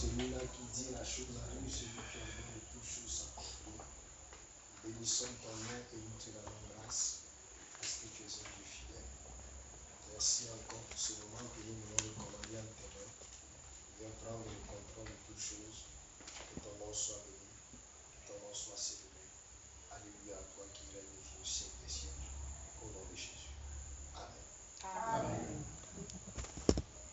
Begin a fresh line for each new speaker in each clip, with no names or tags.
celui-là qui dit la chose arrive, celui qui ordonne toutes choses s'accomplir. Bénissons ton nom et nous te rendons grâce parce que tu es un Dieu fidèle. Merci encore pour ce moment que nous voulons recommander en tes mains. Viens prendre le contrôle de toutes choses. Que ton nom soit béni, que ton nom soit célébré. Alléluia à toi qui règne et vis au siècle des siècles. Au nom de Jésus. Amen.
Amen.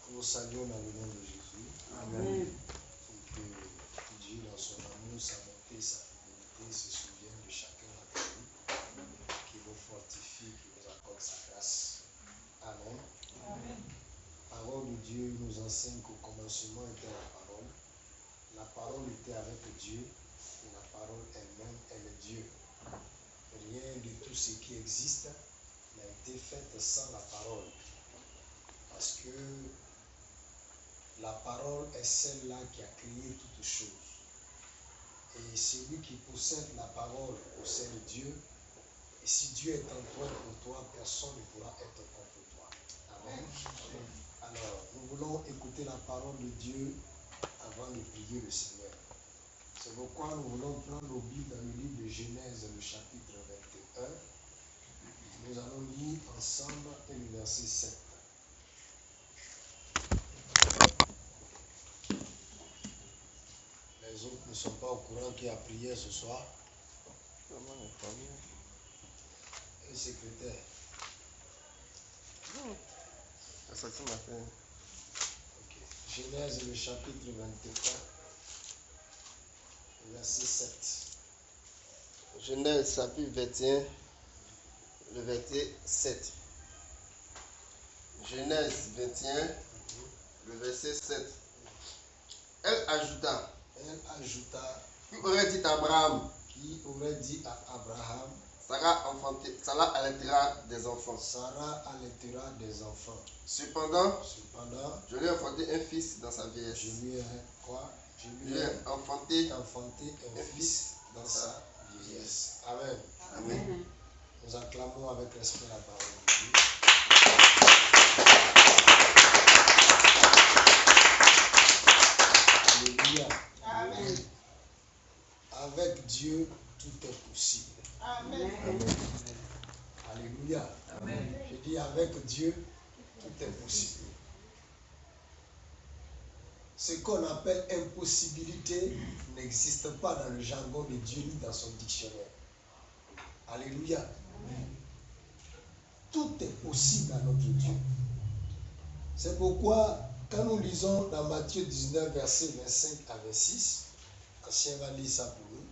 Nous saluons dans le nom de Jésus.
Amen.
Et que Dieu, dans son amour, sa bonté, sa fidélité, se souvienne de chacun d'entre nous, qui nous fortifie, qui nous accorde sa grâce. Amen.
Amen.
La parole de Dieu nous enseigne qu'au commencement était la parole. La parole était avec Dieu et la parole elle-même, elle est Dieu. Rien de tout ce qui existe n'a été fait sans la parole. Parce que la parole est celle-là qui a créé toutes choses. Et celui qui possède la parole possède Dieu. Et si Dieu est en toi et pour toi, personne ne pourra être contre toi. Amen. Alors, nous voulons écouter la parole de Dieu avant de prier le Seigneur. C'est pourquoi nous voulons prendre nos Bibles dans le livre de Genèse, le chapitre 21. Nous allons lire ensemble le verset 7. Les autres ne sont pas au courant qu'il y a prière ce soir. Et secrétaire.
Ça matin.
Ok. Genèse, le chapitre 21, verset 7.
Genèse chapitre 21, le verset 7. Genèse 21, le verset 7. Elle ajouta, qui aurait dit à Abraham, Sarah allaitera des enfants.
Sarah allaitera des enfants.
Cependant,
Cependant,
je lui ai enfanté un fils dans sa vieillesse.
je lui ai quoi? Je
Je
lui
lui
ai
ai enfanté
enfanté un fils dans sa vieillesse. Amen.
Amen.
Nous acclamons avec respect la parole de Dieu. Alléluia.
Amen.
Avec Dieu, tout est possible.
Amen.
Alléluia.
Amen.
Je dis avec Dieu, tout est possible. Ce qu'on appelle impossibilité n'existe pas dans le jargon de Dieu ni dans son dictionnaire. Alléluia. Tout est possible à notre Dieu. C'est pourquoi, quand nous lisons dans Matthieu 19, versets 25 à 26, Ancien va lire ça pour nous.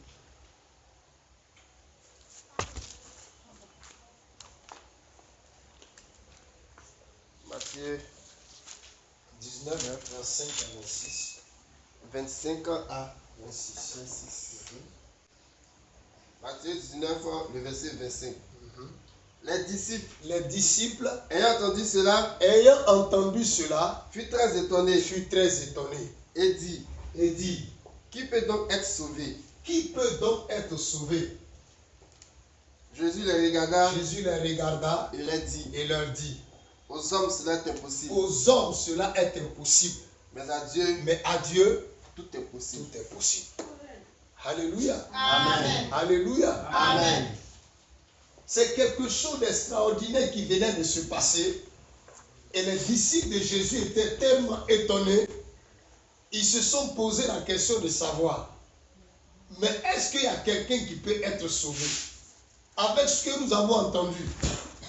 Matthieu
19, 25 à 26.
25 à 26. Matthieu 19, le verset 25. Les disciples, ayant entendu cela, furent très étonnés et dit, qui peut donc être sauvé? Jésus les regarda et leur dit, aux hommes cela est impossible. Mais à Dieu, tout est possible.
Alléluia.
Amen.
Alléluia.
Amen.
C'est quelque chose d'extraordinaire qui venait de se passer. Et les disciples de Jésus étaient tellement étonnés. Ils se sont posé la question de savoir, mais est-ce qu'il y a quelqu'un qui peut être sauvé? Avec ce que nous avons entendu,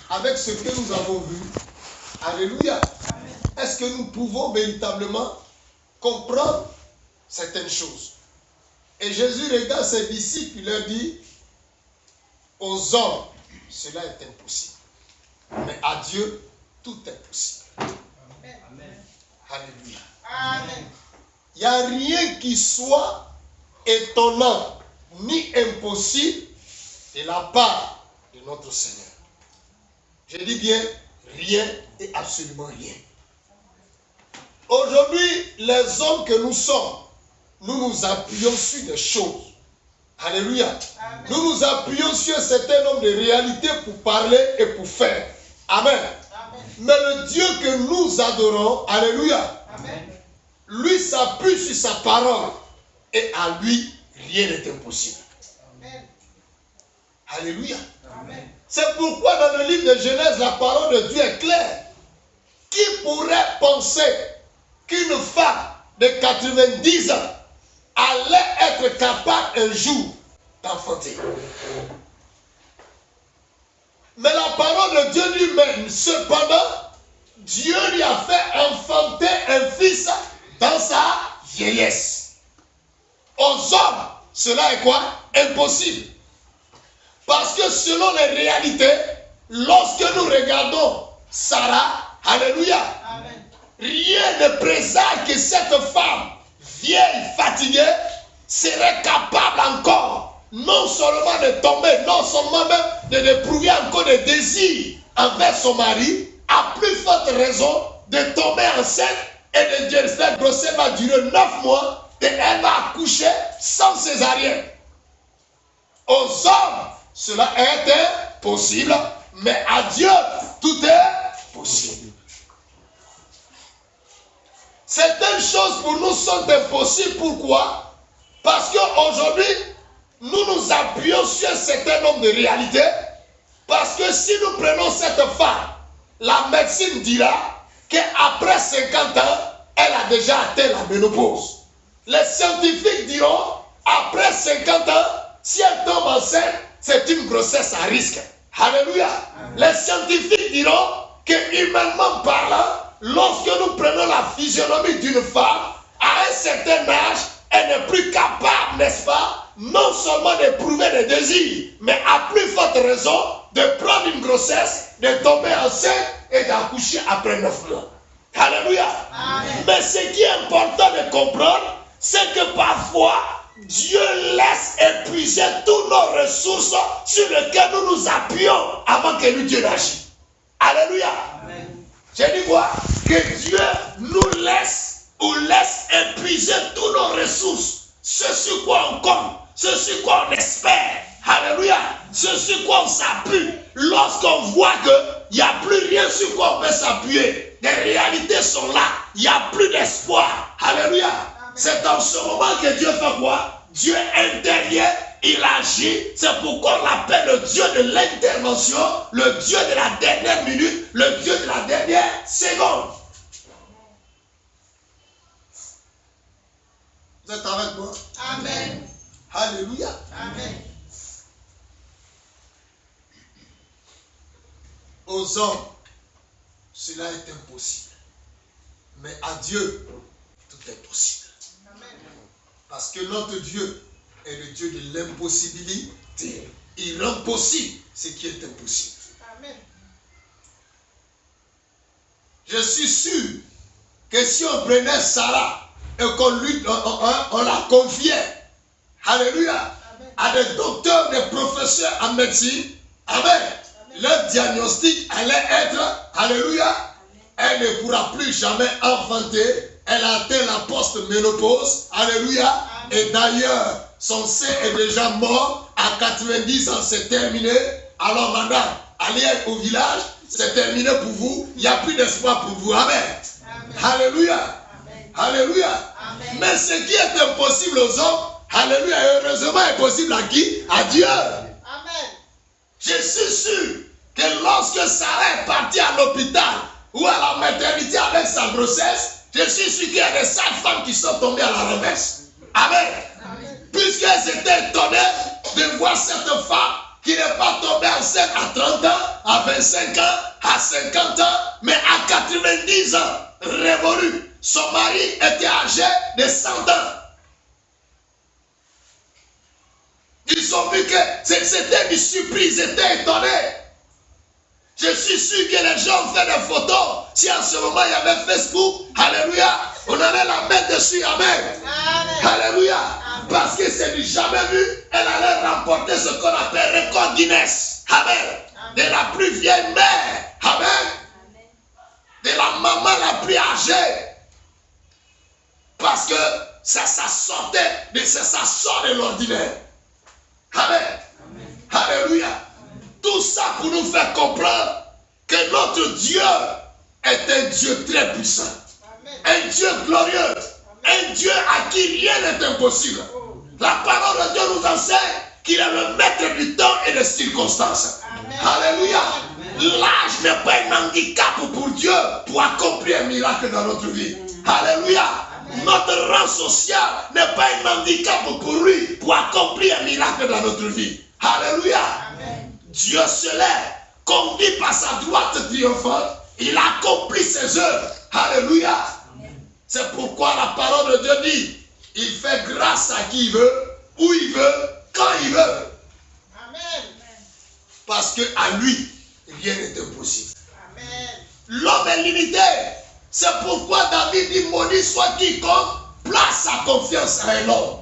avec ce que nous avons vu. Alléluia. Est-ce que nous pouvons véritablement comprendre certaines choses? Et Jésus regarde ses disciples, il leur dit, aux hommes, cela est impossible. Mais à Dieu, tout est possible.
Amen.
Alléluia.
Amen.
Il n'y a rien qui soit étonnant ni impossible de la part de notre Seigneur. Je dis bien rien et absolument rien. Aujourd'hui, les hommes que nous sommes, nous nous appuyons sur des choses. Alléluia.
Amen.
Nous nous appuyons sur un certain nombre de réalités pour parler et pour faire. Amen.
Amen.
Mais le Dieu que nous adorons, alléluia,
Amen.
lui lui s'appuie sur sa parole. Et à lui, rien n'est impossible.
Amen.
Alléluia.
Amen.
C'est pourquoi dans le livre de Genèse, la parole de Dieu est claire. Qui pourrait penser qu'une femme de 90 ans allait être capable un jour d'enfanter? Mais la parole de Dieu lui-même, cependant, Dieu lui a fait enfanter un fils dans sa vieillesse. Aux hommes, cela est quoi? Impossible. Parce que selon les réalités, lorsque nous regardons Sarah, alléluia,
Amen.
rien ne présage que cette femme vieille, fatiguée, serait capable encore, non seulement de tomber, non seulement même d'éprouver encore des désirs envers son mari, à plus forte raison de tomber enceinte et de dire cette grossesse va durer 9 mois et elle va accoucher sans césarienne. Aux hommes, cela est impossible, mais à Dieu, tout est possible. Certaines choses pour nous sont impossibles. Pourquoi? Parce qu'aujourd'hui, nous nous appuyons sur un certain nombre de réalités. Parce que si nous prenons cette femme, la médecine dira qu'après 50 ans, elle a déjà atteint la ménopause. Les scientifiques diront, après 50 ans, si elle tombe enceinte, c'est une grossesse à risque. Alléluia. Les scientifiques diront que humainement parlant, lorsque nous prenons la physionomie d'une femme, à un certain âge, elle n'est plus capable, n'est-ce pas, non seulement d'éprouver des désirs, mais à plus forte raison de prendre une grossesse, de tomber enceinte et d'accoucher après 9 mois. Alléluia. Amen. Mais ce qui est important de comprendre, c'est que parfois, Dieu laisse épuiser toutes nos ressources sur lesquelles nous nous appuyons avant que lui, Dieu n'agisse. Alléluia. Amen. J'ai dit quoi? Que Dieu nous laisse épuiser toutes nos ressources. Ce sur quoi on compte, ce sur quoi on espère. Alléluia. Ce sur quoi on s'appuie. Lorsqu'on voit qu'il n'y a plus rien sur quoi on peut s'appuyer, les réalités sont là. Il n'y a plus d'espoir. Alléluia. C'est dans ce moment que Dieu fait quoi? Dieu intervient, il agit. C'est pourquoi on l'appelle le Dieu de l'intervention, le Dieu de la dernière minute, le Dieu de la dernière seconde. Vous êtes avec moi?
Amen.
Alléluia.
Amen.
Aux hommes, cela est impossible. Mais à Dieu, tout est possible. Parce que notre Dieu est le Dieu de l'impossibilité. Il rend possible ce qui est impossible.
Amen.
Je suis sûr que si on prenait Sarah et qu'on la confiait, alléluia, amen, à des docteurs, des professeurs en médecine, amen, leur diagnostic allait être, alléluia, elle ne pourra plus jamais enfanter. Elle a atteint la post-ménopause. Alléluia. Et d'ailleurs, son sein est déjà mort. À 90 ans, c'est terminé. Alors, madame, allez au village. C'est terminé pour vous. Il n'y a plus d'espoir pour vous. Amen. Amen. Alléluia. Amen. Alléluia. Amen. Mais ce qui est impossible aux hommes, alléluia, heureusement est possible à qui? À Dieu. Amen. Je suis sûr que lorsque Sarah est partie à l'hôpital ou à la maternité avec sa grossesse, je suis sûr qu'il y a des sages-femmes qui sont tombées à la reverse. Amen. Puisqu'elles étaient étonnées de voir cette femme qui n'est pas tombée enceinte à 30 ans, à 25 ans, à 50 ans, mais à 90 ans, révolue. Son mari était âgé de 100 ans. Ils ont vu que c'était une surprise, ils étaient étonnés. Je suis sûr que les gens ont fait des photos. Si en ce moment il y avait Facebook, alléluia, on allait la mettre dessus, amen. Amen. Alléluia. Amen. Parce que c'est du jamais vu, elle allait remporter ce qu'on appelle record Guinness. Amen. Amen. De la plus vieille mère, amen. Amen. De la maman la plus âgée. Parce que ça sortait, ça sort de l'ordinaire. Amen. Amen. Alléluia. Tout ça pour nous faire comprendre que notre Dieu est un Dieu très puissant. Amen. Un Dieu glorieux. Amen.
un Dieu à qui rien n'est impossible. La parole de Dieu nous enseigne qu'il est le maître du temps et des circonstances. Alléluia. L'âge n'est pas un handicap pour Dieu pour accomplir un miracle dans notre vie. Alléluia. Notre rang social n'est pas un handicap pour lui pour accomplir un miracle dans notre vie. Alléluia. Dieu se lève, conduit par sa droite triomphante, il accomplit ses œuvres. Alléluia. C'est pourquoi la parole de Dieu dit, il fait grâce à qui il veut, où il veut, quand il veut.
Amen.
Parce qu'à lui, rien n'est impossible.
Amen.
L'homme est limité. C'est pourquoi David dit, maudit soit quiconque place sa confiance à un homme.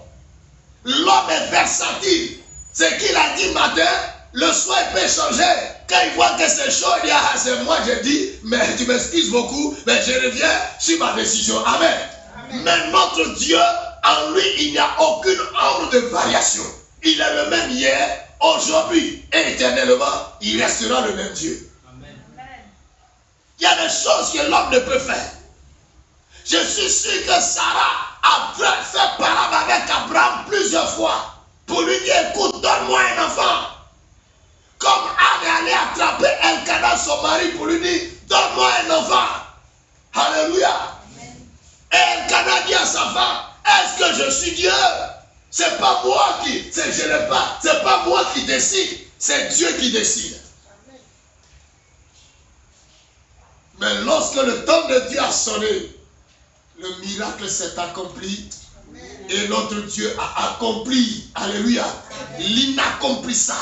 L'homme est versatile. Ce qu'il a dit matin, le soir il peut changer. Quand il voit que c'est chaud, il dit, ah c'est moi, je dis, mais tu m'excuses beaucoup, mais je reviens sur ma décision. Amen. Amen. Mais notre Dieu, en lui, il n'y a aucune ombre de variation. Il est le même hier, aujourd'hui et éternellement, il restera le même Dieu. Amen. Il y a des choses que l'homme ne peut faire. Je suis sûr que Sarah a fait parole avec Abraham plusieurs fois pour lui dire, écoute, donne-moi un enfant. Comme Anne est allée attraper Elkanah, son mari, pour lui dire, donne-moi un enfant. Alléluia. Et Elkanah dit à sa femme, est-ce que je suis Dieu? C'est pas moi qui, c'est pas moi qui décide, c'est Dieu qui décide. Mais lorsque le temps de Dieu a sonné, le miracle s'est accompli. Et notre Dieu a accompli, alléluia, l'inaccomplissable.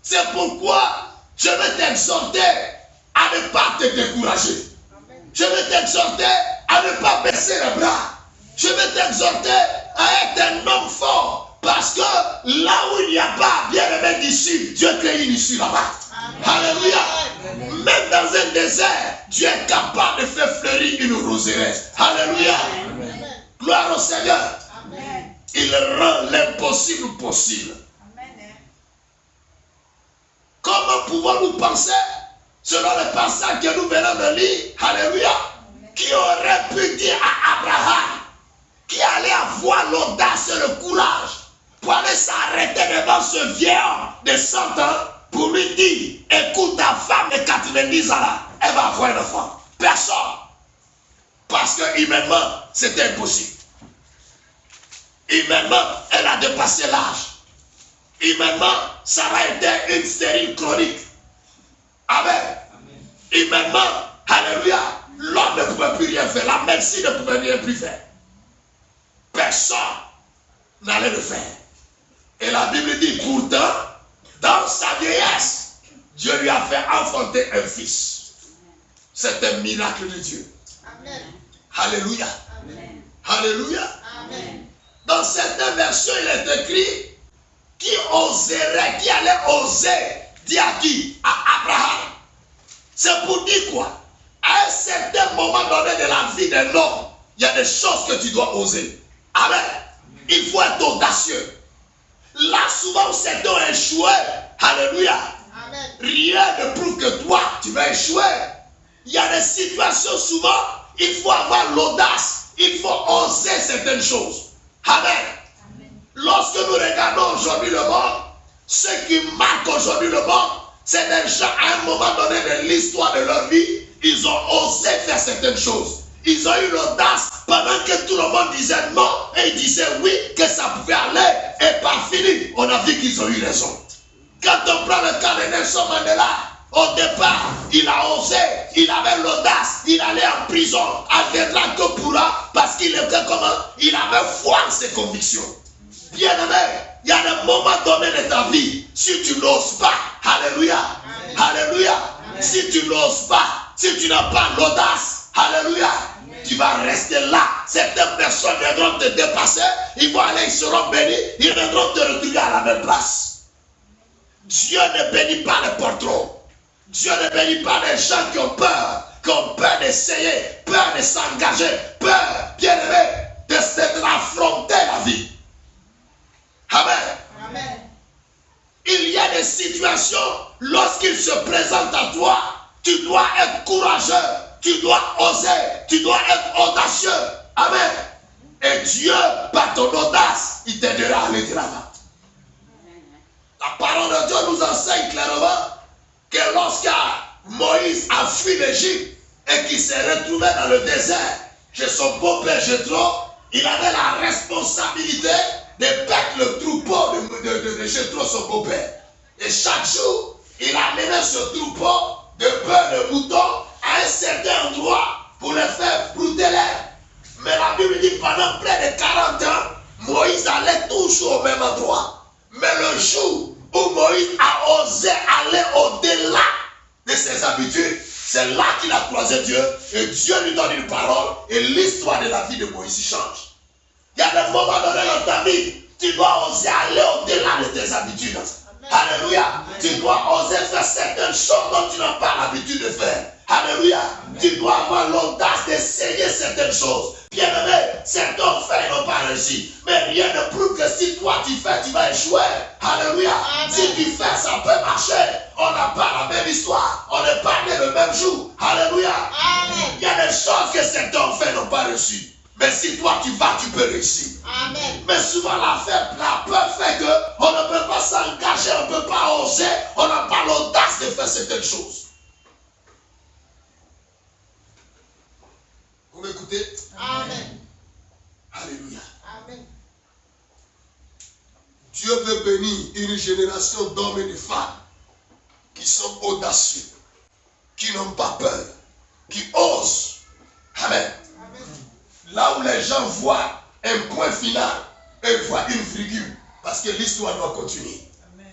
C'est pourquoi je vais t'exhorter à ne pas te décourager. Je vais t'exhorter à ne pas baisser les bras. Je vais t'exhorter à être un homme fort. Parce que là où il n'y a pas bien aimé d'issue, Dieu crée une issue là-bas. Alléluia. Même dans un désert, Dieu est capable de faire fleurir une roseraie. Alléluia. Gloire au Seigneur. Amen. Il rend l'impossible possible. Amen. Comment pouvons-nous penser, selon le passage que nous venons de lire, alléluia, qui aurait pu dire à Abraham, qui allait avoir l'audace et le courage pour aller s'arrêter devant ce vieillard de 100 ans pour lui dire, écoute, ta femme de 90 ans là, elle va avoir un enfant. Personne. Parce que humainement, c'était impossible. Humainement, elle a dépassé l'âge. Humainement, Sarah était une stérile chronique. Amen. Humainement, alléluia, l'homme ne pouvait plus rien faire. La médecine ne pouvait rien plus faire. Personne n'allait le faire. Et la Bible dit, pourtant, dans sa vieillesse, Dieu lui a fait enfanter un fils. C'est un miracle de Dieu. Amen. Alléluia. Amen. Alléluia. Amen. Dans certaines versions, il est écrit qui oserait, qui allait oser dire à qui? À Abraham. C'est pour dire quoi? À un certain moment donné de la vie d'un homme, il y a des choses que tu dois oser. Amen. Il faut être audacieux. Là, souvent, certains ont échoué. Alléluia. Amen. Rien ne prouve que toi, tu vas échouer. Il y a des situations, souvent, il faut avoir l'audace. Il faut oser certaines choses. Amen. Amen. Lorsque nous regardons aujourd'hui le monde, ce qui marque aujourd'hui le monde, c'est des gens à un moment donné de l'histoire de leur vie, ils ont osé faire certaines choses. Ils ont eu l'audace pendant que tout le monde disait non et ils disaient oui, que ça pouvait aller. Et par fini, on a vu qu'ils ont eu raison. Quand on prend le cas de Nelson Mandela, au départ, il a osé, il avait l'audace, il allait en prison à Vedra-Kopura parce qu'il était comment? Il avait foi en ses convictions. Bien aimé, il y a des moments donnés de ta vie, si tu n'oses pas, alléluia, amen. Alléluia, amen. Si tu n'oses pas, si tu n'as pas l'audace, alléluia, amen. Tu vas rester là. Certaines personnes viendront te dépasser, ils vont aller, ils seront bénis, ils viendront te retrouver à la même place. Dieu ne bénit pas les porteurs. Dieu ne bénit pas les gens qui ont peur d'essayer, peur de s'engager, peur, bien aimé, d'affronter la vie. Amen. Amen. Il y a des situations, lorsqu'il se présente à toi, tu dois être courageux, tu dois oser, tu dois être audacieux. Amen. Et Dieu, par ton audace, il t'aidera à aller de l'avant. La parole de Dieu nous enseigne clairement que lorsque Moïse a fui l'Égypte et qu'il s'est retrouvé dans le désert chez son beau-père Jéthro, il avait la responsabilité de battre le troupeau de Jéthro, son beau-père. Et chaque jour, il amenait ce troupeau de bœufs, de moutons à un certain endroit pour les faire brouter l'herbe. Mais la Bible dit pendant près de 40 ans, Moïse allait toujours au même endroit. Mais le jour où Moïse a osé aller au-delà de ses habitudes, c'est là qu'il a croisé Dieu et Dieu lui donne une parole et l'histoire de la vie de Moïse change. Il y a des moments donnés dans ta vie, tu dois oser aller au-delà de tes habitudes. Alléluia. Tu dois oser faire certaines choses dont tu n'as pas l'habitude de faire. Alléluia. Tu dois avoir l'audace d'essayer certaines choses. Bien aimé, certains ont fait et n'ont pas réussi. Mais rien ne prouve que si toi tu fais, tu vas échouer. Alléluia. Si tu fais, ça peut marcher. On n'a pas la même histoire. On n'est pas né le même jour. Alléluia. Il y a des choses que certains ont fait et n'ont pas réussi. Mais si toi tu vas, tu peux réussir.
Amen.
Mais souvent la peur fait qu'on ne peut pas s'engager, on ne peut pas oser, on n'a pas l'audace de faire certaines choses. Vous m'écoutez?
Amen.
Alléluia.
Amen.
Dieu veut bénir une génération d'hommes et de femmes qui sont audacieux, qui n'ont pas peur, qui osent. Amen. Là où les gens voient un point final, eux voient une virgule. Parce que l'histoire doit continuer. Amen.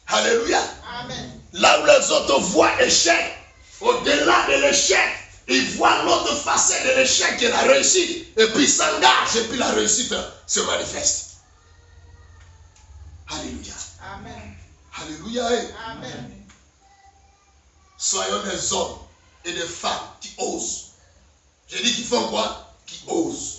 Alléluia.
Amen.
Là où les autres voient échec, au-delà de l'échec, ils voient l'autre facette de l'échec et la réussite. Et puis ils s'engagent et puis la réussite se manifeste. Alléluia.
Amen.
Alléluia.
Amen.
Soyons des hommes et des femmes qui osent. J'ai dit qu'ils font quoi? Qui osent.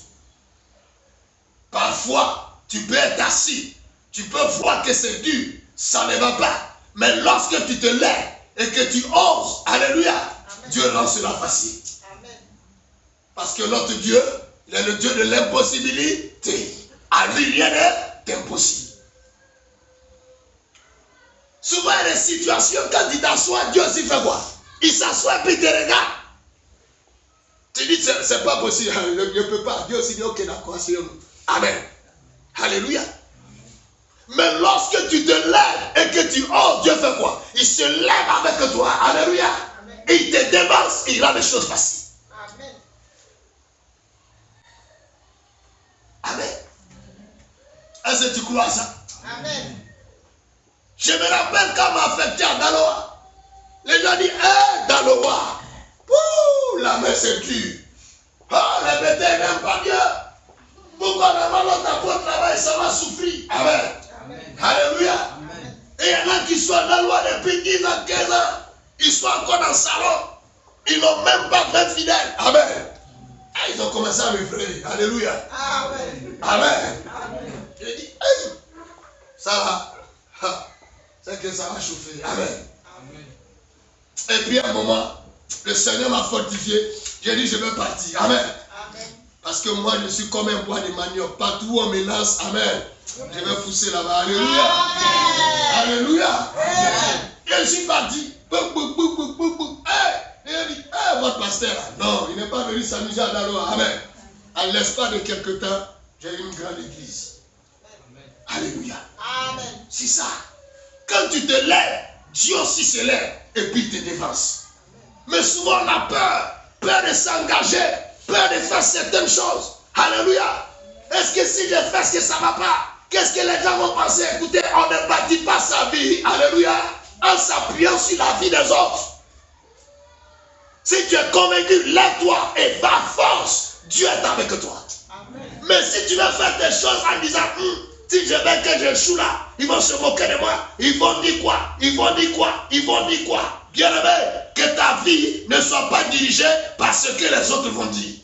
Parfois, tu peux être assis, tu peux voir que c'est dur, ça ne va pas. Mais lorsque tu te lèves et que tu oses, alléluia, amen, Dieu rend cela facile.
Amen.
Parce que notre Dieu, il est le Dieu de l'impossibilité. À lui, rien n'est impossible. Souvent, il y a des situations, quand il t'assoit, Dieu aussi fait quoi? Il s'assoit et puis il te regarde. Tu dis, c'est pas possible, je ne peux pas. Dieu aussi dit, ok, d'accord, c'est nous. Amen. Alléluia. Mais lorsque tu te lèves et que tu oses, Dieu fait quoi? Il se lève avec toi. Alléluia. Amen. Et il te dévance, il rend les choses faciles.
Amen.
Amen. Est-ce que tu crois à ça?
Amen.
Je me rappelle quand on m'a affecté à Daloa. Les gens disent, hé, Daloa. La main c'est dur. Oh, les bêtes n'aiment pas Dieu. Pourquoi d'abord l'autre pour travail, ça va souffrir. Amen. Amen. Alléluia. Amen. Et il y en a qui sont dans la loi depuis 10 ans, 15 ans. Ils sont encore dans le salon. Ils n'ont même pas 20 fidèles. Amen. Ah, ils ont commencé à me frapper. Alléluia.
Amen.
Amen.
Amen.
J'ai dit, hey, ça va. C'est que ça va chauffer. Amen. Amen. Et puis à un moment, le Seigneur m'a fortifié. J'ai dit, je vais partir. Amen. Amen. Parce que moi, je suis comme un bois de manioc. Partout où on me lance, amen, je vais pousser là-bas. Alléluia. Amen. Alléluia. Amen. Et je suis parti. Et il dit, votre pasteur, non, il n'est pas venu s'amuser à Daloa. Amen. En l'espace de quelque temps, j'ai une grande église. Amen. Alléluia. Amen. C'est ça. Quand tu te lèves, Dieu aussi se lève et puis te dévance. Mais souvent on a peur de s'engager, peur de faire certaines choses. Alléluia. Est-ce que si je fais ce que ça ne va pas, qu'est-ce que les gens vont penser? Écoutez, on ne bâtit pas sa vie, alléluia, en s'appuyant sur la vie des autres. Si tu es convaincu, lève-toi et va force. Dieu est avec toi. Amen. Mais si tu veux faire des choses en disant, si je vais que j'échoue là, ils vont se moquer de moi. Ils vont dire quoi? Ils vont dire quoi? Ils vont dire quoi? Bien-aimé, que ta vie ne soit pas dirigée par ce que les autres vont dire.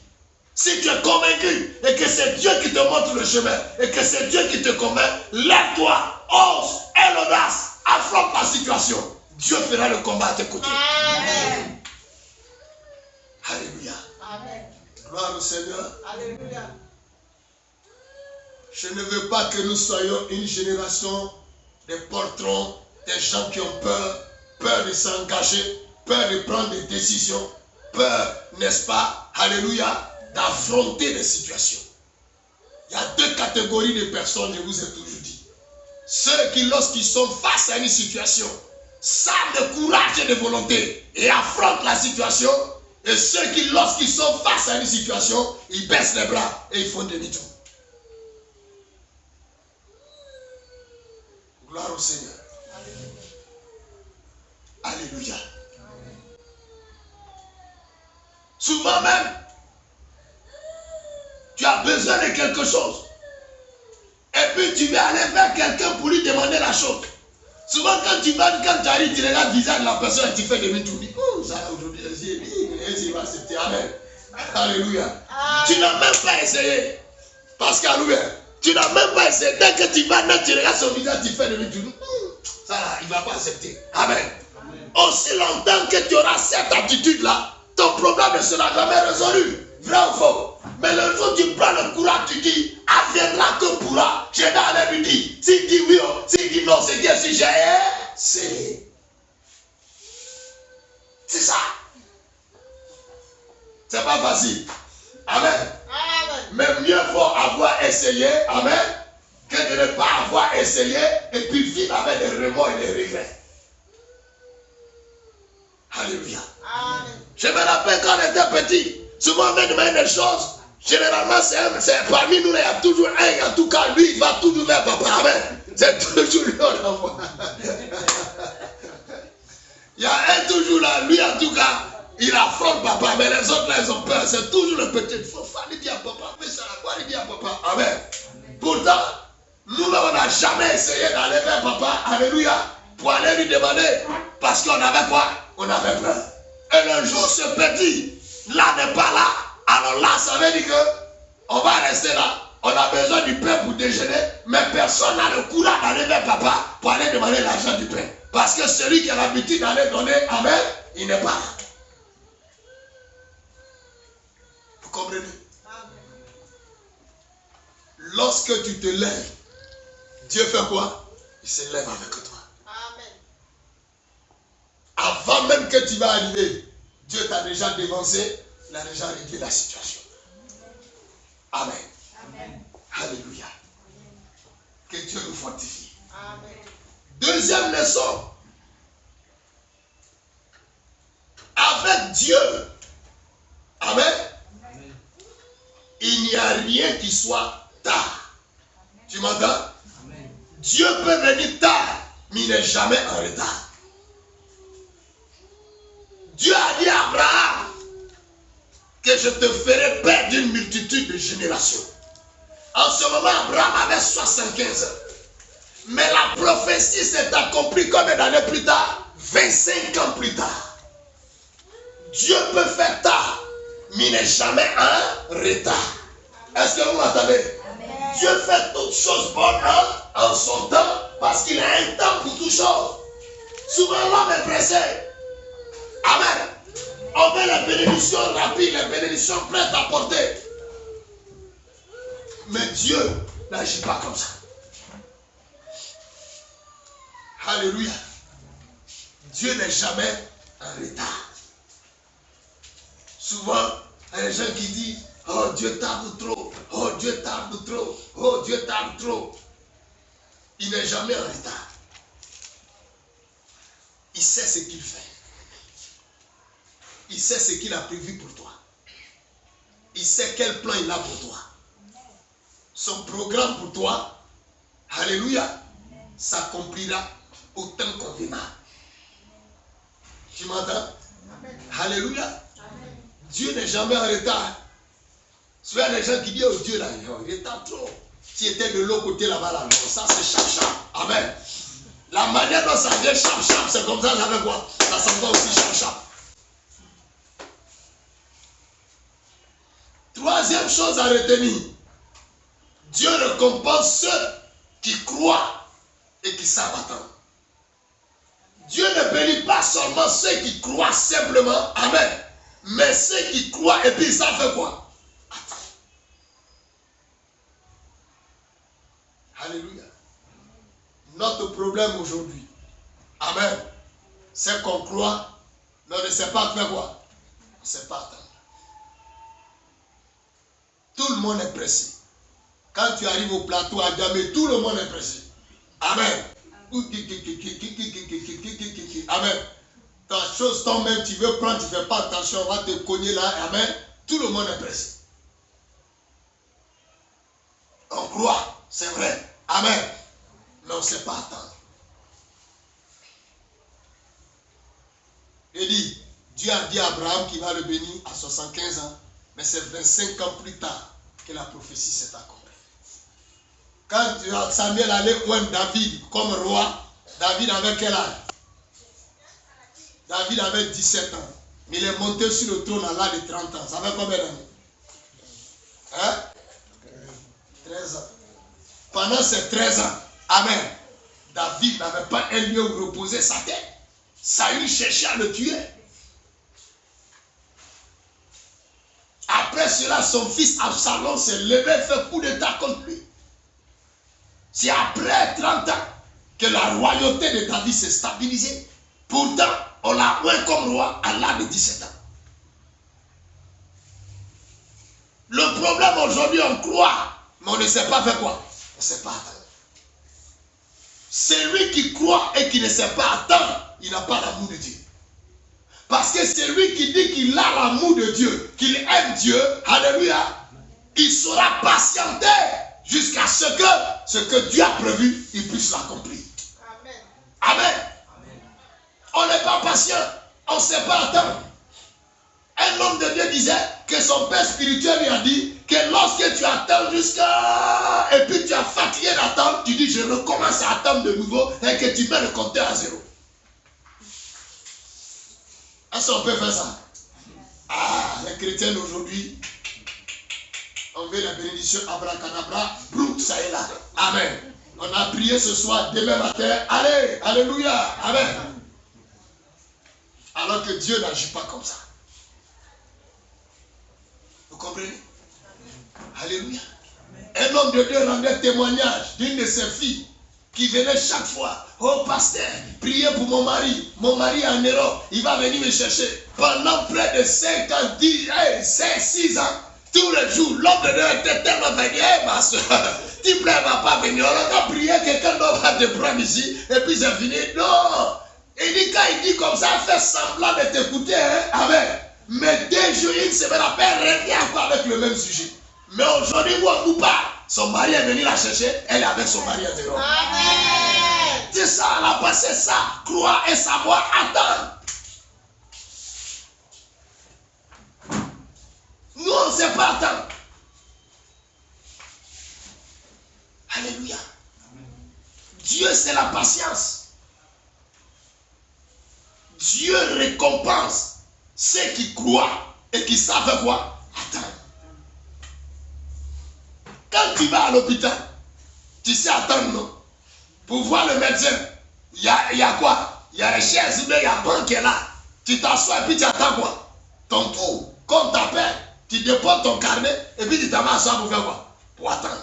Si tu es convaincu et que c'est Dieu qui te montre le chemin et que c'est Dieu qui te convainc, lève-toi, ose, aie l'audace, affronte la situation. Dieu fera le combat à tes côtés. Amen. Alléluia.
Amen.
Gloire au Seigneur.
Alléluia.
Je ne veux pas que nous soyons une génération de poltrons, des gens qui ont peur de s'engager, peur de prendre des décisions, peur, n'est-ce pas, alléluia, d'affronter des situations. Il y a deux catégories de personnes, je vous ai toujours dit. Ceux qui, lorsqu'ils sont face à une situation, savent de courage et de volonté et affrontent la situation. Et ceux qui, lorsqu'ils sont face à une situation, ils baissent les bras et ils font demi-tour. Gloire au Seigneur. Alléluia. Souvent même, tu as besoin de quelque chose. Et puis tu vas aller vers quelqu'un pour lui demander la chose. Souvent quand tu arrives, tu regardes le visage de la personne et tu fais demi-tour. Oh, ça aujourd'hui, il va accepter. Amen. Alléluia. Tu n'as même pas essayé. Parce qu'alléluia, tu n'as même pas essayé. Dès que tu vas là, tu regardes son visage, tu fais demi-tour. Ça là, il ne va pas accepter. Amen. Aussi longtemps que tu auras cette attitude-là, ton problème ne sera jamais résolu. Vrai ou faux? Mais le jour où tu prends le courage, tu dis, adviendra que pourra. Je vais aller lui dire. S'il dit oui, s'il dit non, c'est Dieu. Si j'ai essayé. C'est ça. C'est pas facile. Amen.
Amen.
Mais mieux vaut avoir essayé, amen, que de ne pas avoir essayé et puis vivre avec des remords et des regrets. Alléluia.
Amen.
Je me rappelle quand on était petit, souvent on me demande des choses. Généralement, c'est parmi nous, il y a toujours un, en tout cas, lui, il va toujours vers papa. Amen. C'est toujours lui, on envoie. Il y a un toujours là, lui, en tout cas, il affronte papa, mais les autres là, ils ont peur. C'est toujours le petit. Il faut aller dire à papa, mais ça va quoi aller dire à papa. Amen. Pourtant, nous, on n'a jamais essayé d'aller vers papa, alléluia, pour aller lui demander, parce qu'on avait quoi? On avait peur. Et le jour, ce petit, là n'est pas là. Alors là, ça veut dire qu'on va rester là. On a besoin du pain pour déjeuner, mais personne n'a le courage d'aller vers papa pour aller demander l'argent du pain. Parce que celui qui a l'habitude d'aller donner, amen, il n'est pas là. Vous comprenez? Lorsque tu te lèves, Dieu fait quoi? Il se lève avec toi.
Amen.
Avant même que tu vas arriver, Dieu t'a déjà dévancé, il a déjà réglé la situation. Amen.
Amen.
Alléluia. Que Dieu nous fortifie.
Amen.
Deuxième leçon. Avec Dieu, amen, il n'y a rien qui soit tard. Tu m'entends? Dieu peut venir tard, mais il n'est jamais en retard. Dieu a dit à Abraham que je te ferai père d'une multitude de générations. En ce moment, Abraham avait 75 ans. Mais la prophétie s'est accomplie combien d'années plus tard? 25 ans plus tard. Dieu peut faire tard, mais il n'est jamais en retard. Est-ce que vous m'entendez? Dieu fait toutes choses bonnes en son temps, parce qu'il a un temps pour toutes choses. Souvent l'homme est pressé. Amen. On veut les bénédictions rapides, les bénédictions prêtes à porter. Mais Dieu n'agit pas comme ça. Alléluia. Dieu n'est jamais en retard. Souvent, il y a des gens qui disent, oh Dieu tarde trop, oh Dieu tarde trop, oh Dieu tarde trop. Il n'est jamais en retard. Il sait ce qu'il fait. Il sait ce qu'il a prévu pour toi. Il sait quel plan il a pour toi. Son programme pour toi, alléluia, s'accomplira au temps convenable. Tu m'entends? Alléluia.
Amen.
Dieu n'est jamais en retard. Souvent les gens qui disent, oh Dieu là, il est tard trop. S'il était de l'autre côté là-bas, là, non, ça c'est chap-chap. Amen. La manière dont ça vient chap-chap, c'est comme ça, ça fait quoi? Ça s'en va aussi chap-chap. Troisième chose à retenir. Dieu récompense ceux qui croient et qui savent attendre. Dieu ne bénit pas seulement ceux qui croient simplement, amen, mais ceux qui croient et puis ils savent faire quoi? Alléluia. Notre problème aujourd'hui, amen, c'est qu'on croit, mais on ne sait pas faire quoi. On ne sait pas attendre. Tout le monde est pressé. Quand tu arrives au plateau à Djamé, tout le monde est pressé. Amen. Amen. Ta chose tombe même, tu veux prendre, tu ne fais pas attention, on va te cogner là. Amen. Tout le monde est pressé. On croit, c'est vrai. Amen. Mais on ne sait pas attendre. Il dit, Dieu a dit à Abraham qu'il va le bénir à 75 ans, mais c'est 25 ans plus tard que la prophétie s'est accomplie. Quand Samuel allait oindre David comme roi, David avait quel âge? David avait 17 ans. Mais il est monté sur le trône à l'âge de 30 ans. Ça fait combien d'années? Hein? 13 ans. Pendant ces 13 ans, amen, David n'avait pas un lieu où reposer sa tête. Saül cherchait à le tuer. Après cela, son fils Absalom s'est levé et fait coup d'état contre lui. C'est après 30 ans que la royauté de David s'est stabilisée. Pourtant, on l'a oint comme roi à l'âge de 17 ans. Le problème aujourd'hui, on croit, mais on ne sait pas faire quoi. On ne sait pas attendre. Celui qui croit et qui ne sait pas attendre, il n'a pas l'amour de Dieu. Parce que celui qui dit qu'il a l'amour de Dieu, qu'il aime Dieu, alléluia, il saura patienter jusqu'à ce que Dieu a prévu, il puisse l'accomplir. Amen. Amen. On n'est pas patient, on ne sait pas attendre. Un homme de Dieu disait que son père spirituel lui a dit que lorsque tu attends jusqu'à... et puis tu as fatigué d'attendre, tu dis je recommence à attendre de nouveau et que tu mets le compteur à zéro. Est-ce qu'on peut faire ça? Ah, les chrétiens d'aujourd'hui, on veut la bénédiction abracadabra, brou, ça est là. Amen. On a prié ce soir, demain matin, allez, alléluia, amen. Alors que Dieu n'agit pas comme ça. Vous comprenez? Alléluia. Un homme de Dieu rendait témoignage d'une de ses filles qui venait chaque fois. Oh pasteur, priez pour mon mari. Mon mari est en Europe. Il va venir me chercher. Pendant près de 5 ans, 10, 5, 6 ans, tous les jours, l'homme de Dieu était tellement fatigué. Ma soeur, tu ne va pas venir. On a prié, quelqu'un d'autre va te prendre ici. Et puis c'est fini. Non. Il dit, quand il dit comme ça, fait semblant de t'écouter. Hein? Amen. Mais 2 jours, une semaine après, revient encore avec le même sujet. Mais aujourd'hui, où on nous parle, son mari est venu la chercher, elle est avec son mari en Europe. Amen. C'est ça, elle a passé ça. Croire et savoir attendre. Nous, on ne sait pas attendre. Alléluia. Dieu, c'est la patience. Dieu récompense ceux qui croient et qui savent quoi? Attendre. Quand tu vas à l'hôpital, tu sais attendre, non? Pour voir le médecin, il y a quoi? Il y a les chaises, il y a un banc qui est là. Tu t'assois et puis tu attends quoi? Ton tour. Quand on t'appelle, tu déposes ton carnet et puis tu t'en vas asseoir pour faire quoi? Pour attendre.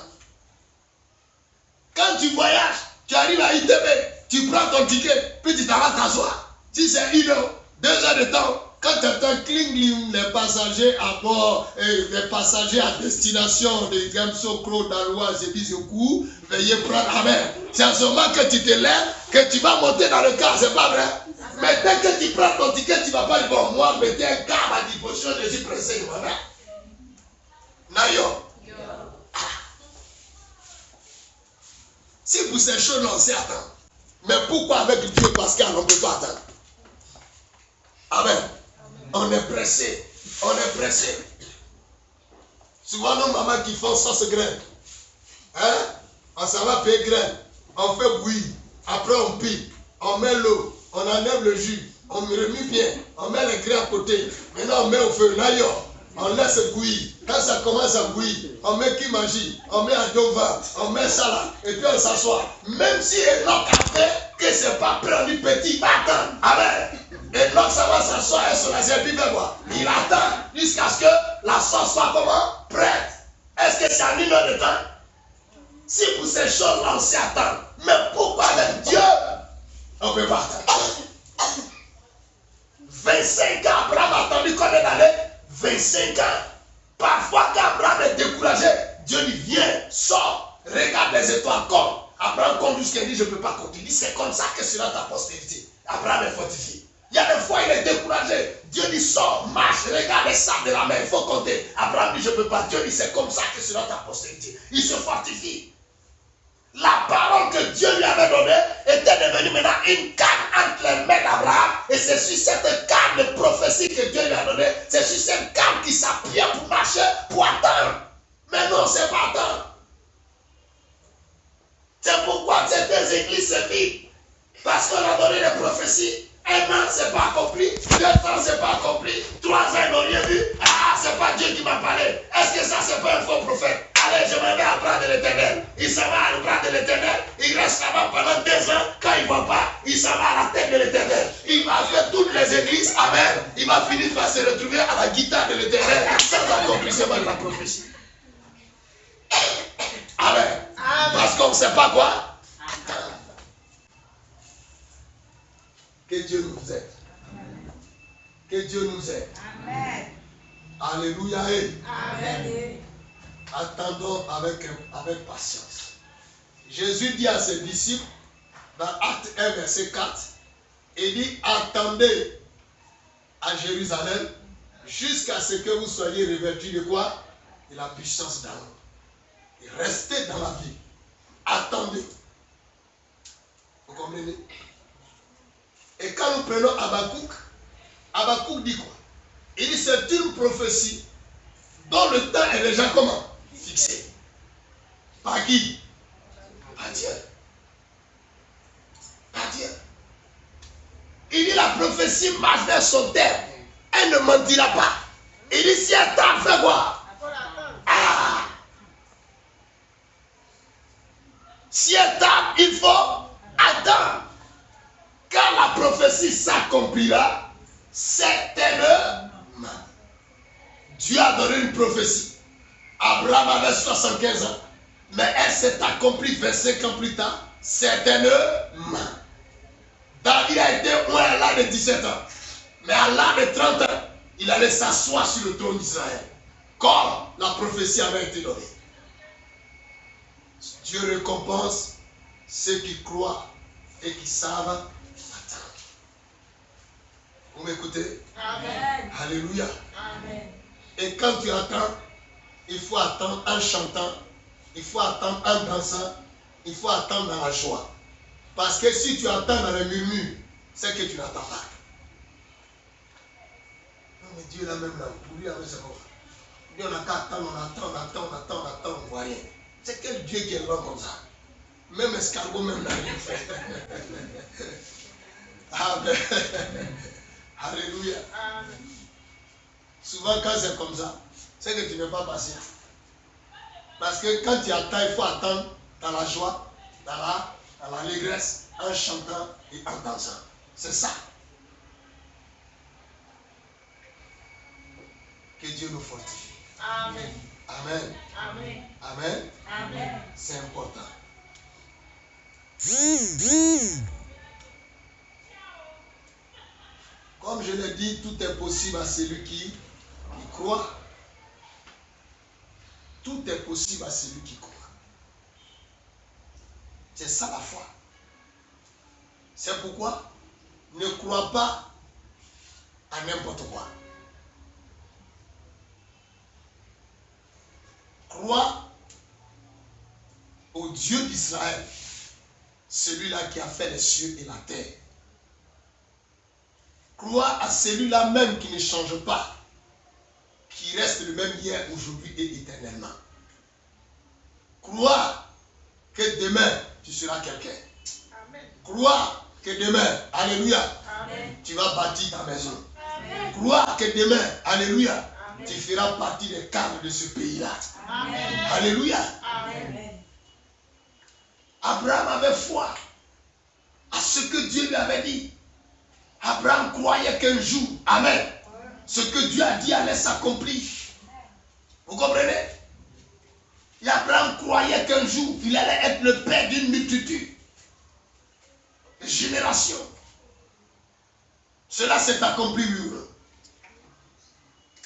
Quand tu voyages, tu arrives à ITB, tu prends ton ticket, puis tu t'en vas t'asseoir. Si c'est 1 heure, 2 heures de temps, quand tu entends cling, les passagers à bord, et les passagers à destination de Gamsokro, d'Aloise et Bizoku, veuillez prendre. Amen. C'est en ce moment que tu te lèves, que tu vas monter dans le car, c'est pas vrai? Mais dès que tu prends ton ticket, tu ne vas pas dire, bon, moi, mettez un car à disposition, je suis pressé. Voilà. Nayo. Si pour ces choses, on sait attendre. Mais pourquoi avec Dieu? Parce qu'on ne peut pas attendre. Amen. On est pressé. On est pressé. Souvent, nos mamans qui font sauce graine. Hein? On s'en va payer graine. On fait bouillir. Après, on pille. On met l'eau. On enlève le jus. On remue bien. On met les grains à côté. Maintenant, on met au feu. Là, on laisse bouillir. Quand ça commence à bouillir, on met qui magie. On met un dova. On met ça là. Et puis, on s'assoit. Même si Enoch a fait que c'est pas prêt, on dit petit, attends. Amen. Et donc ça va s'asseoir sur la zèbre, il fait quoi? Il attend jusqu'à ce que la sauce soit comment? Prête. Est-ce que c'est en 1 heure de temps? Si pour ces choses-là on s'y attend, mais pourquoi avec Dieu on ne peut pas attendre? 25 ans, Abraham a attendu combien d'années? 25 ans. Parfois, quand Abraham est découragé, Dieu lui vient, sort, regarde les étoiles comme. Abraham compte jusqu'à dit, je ne peux pas compter. Il dit, c'est comme ça que sera ta postérité. Abraham est fortifié. Il y a des fois, il est découragé. Dieu dit, sort, marche, regarde les sables de la main, il faut compter. Abraham dit, je ne peux pas. Dieu dit, c'est comme ça que sera ta postérité. Il se fortifie. La parole que Dieu lui avait donnée était devenue maintenant une canne entre les mains d'Abraham. Et c'est sur cette canne de prophétie que Dieu lui a donnée. C'est sur cette canne qui s'appuyait pour marcher, pour attendre. Mais non, c'est pas attendre. C'est pourquoi ces deux églises se vident. Parce qu'on a donné des prophéties. 1 an, c'est pas accompli. 2 ans, c'est pas accompli. 3 ans, ils n'ont rien vu. Ah, c'est pas Dieu qui m'a parlé. Est-ce que ça, c'est pas un faux prophète? Allez, je m'en vais à bras de l'Éternel. Il s'en va à bras de l'Éternel. Il reste là-bas pendant 2 ans. Quand il ne voit pas, il s'en va à la tête de l'Éternel. Il va faire toutes les églises. Amen. Il va finir par se retrouver à la guitare de l'Éternel sans accomplissement de la prophétie. Amen. Parce qu'on ne sait pas quoi. Que Dieu nous aide. Que Dieu nous aide.
Amen.
Alléluia.
Amen.
Attendons avec patience. Jésus dit à ses disciples, dans Acte 1, verset 4, il dit, attendez à Jérusalem jusqu'à ce que vous soyez revêtus de quoi? De la puissance d'Aaron. Et restez dans la vie. Attendez. Vous comprenez? Et quand nous prenons Habakkuk dit quoi? Il dit c'est une prophétie dont le temps est déjà comment? Fixé. Par qui? Par Dieu. Par Dieu. Il dit la prophétie marche vers son terme. Elle ne mentira pas. Il dit si elle tarde, fais quoi? Ah! Si elle tarde, il faut attendre. Quand la prophétie s'accomplira, certainement, Dieu a donné une prophétie. Abraham avait 75 ans, mais elle s'est accomplie 25 ans plus tard, certainement. David a été loin à l'âge de 17 ans, mais à l'âge de 30 ans, il allait s'asseoir sur le trône d'Israël, comme la prophétie avait été donnée. Dieu récompense ceux qui croient et qui savent attendre. Vous m'écoutez?
Amen.
Alléluia.
Amen.
Et quand tu attends, il faut attendre en chantant, il faut attendre en dansant, il faut attendre dans la joie. Parce que si tu attends dans le murmure, c'est que tu n'attends pas. Non mais Dieu là même là, pour lui avec ses enfants. Dieu on a qu'à attendre, on ne voit rien. C'est quel Dieu qui est là comme ça? Même escargot même n'a rien fait. Amen. Alléluia.
Amen.
Souvent quand c'est comme ça, c'est que tu n'es pas patient. Parce que quand tu attends, il faut attendre dans la joie, dans l'allégresse, en chantant et en dansant. C'est ça. Que Dieu nous fortifie.
Amen.
Amen.
Amen.
Amen.
Amen.
C'est important. Comme je l'ai dit, tout est possible à celui qui croit. Tout est possible à celui qui croit. C'est ça la foi. C'est pourquoi ne crois pas à n'importe quoi. Crois au Dieu d'Israël, celui-là qui a fait les cieux et la terre. Crois à celui-là même qui ne change pas, qui reste le même hier, aujourd'hui et éternellement. Crois que demain, tu seras quelqu'un.
Amen.
Crois que demain, alléluia,
Amen.
tu vas bâtir ta maison.
Amen.
Crois que demain, alléluia,
Amen.
tu feras partie des cadres de ce pays-là.
Amen.
Alléluia.
Amen.
Abraham avait foi à ce que Dieu lui avait dit. Abraham croyait qu'un jour, amen, ce que Dieu a dit allait s'accomplir. Vous comprenez? Et Abraham croyait qu'un jour, il allait être le père d'une multitude de générations. Cela s'est accompli lui.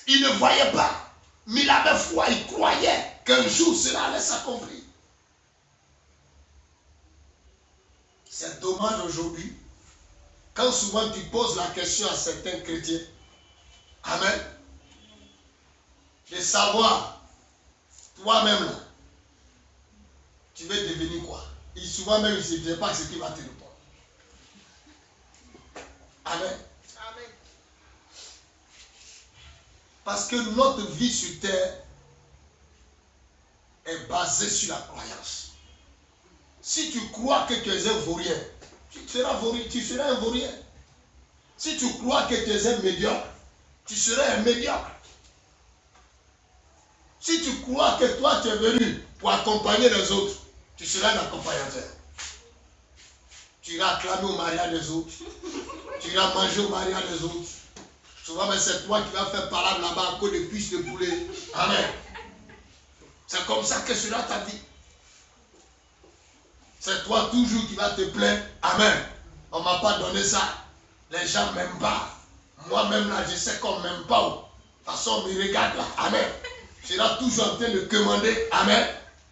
Il ne voyait pas, mais il avait foi, il croyait qu'un jour cela allait s'accomplir. C'est dommage aujourd'hui, quand souvent tu poses la question à certains chrétiens, amen, de savoir, toi-même là, tu veux devenir quoi? Et souvent même, il ne sait pas ce qu'il va te répondre. Amen.
Amen.
Parce que notre vie sur terre est basée sur la croyance. Si tu crois que tu es un vaurien, tu seras un vaurien. Si tu crois que tu es un médiocre, tu seras un médiocre. Si tu crois que toi tu es venu pour accompagner les autres, tu seras un accompagnateur. Tu iras acclamer au mariage des autres. Tu iras manger au mariage des autres. Souvent, c'est toi qui vas faire parade là-bas à cause de cuisses de poulet. Amen. C'est comme ça que sera ta vie. C'est toi toujours qui vas te plaindre. Amen. On ne m'a pas donné ça. Les gens ne m'aiment pas. Moi-même là, je sais qu'on ne m'aime pas. De toute façon, on me regarde là. Amen. Je serai toujours en train de commander. Amen.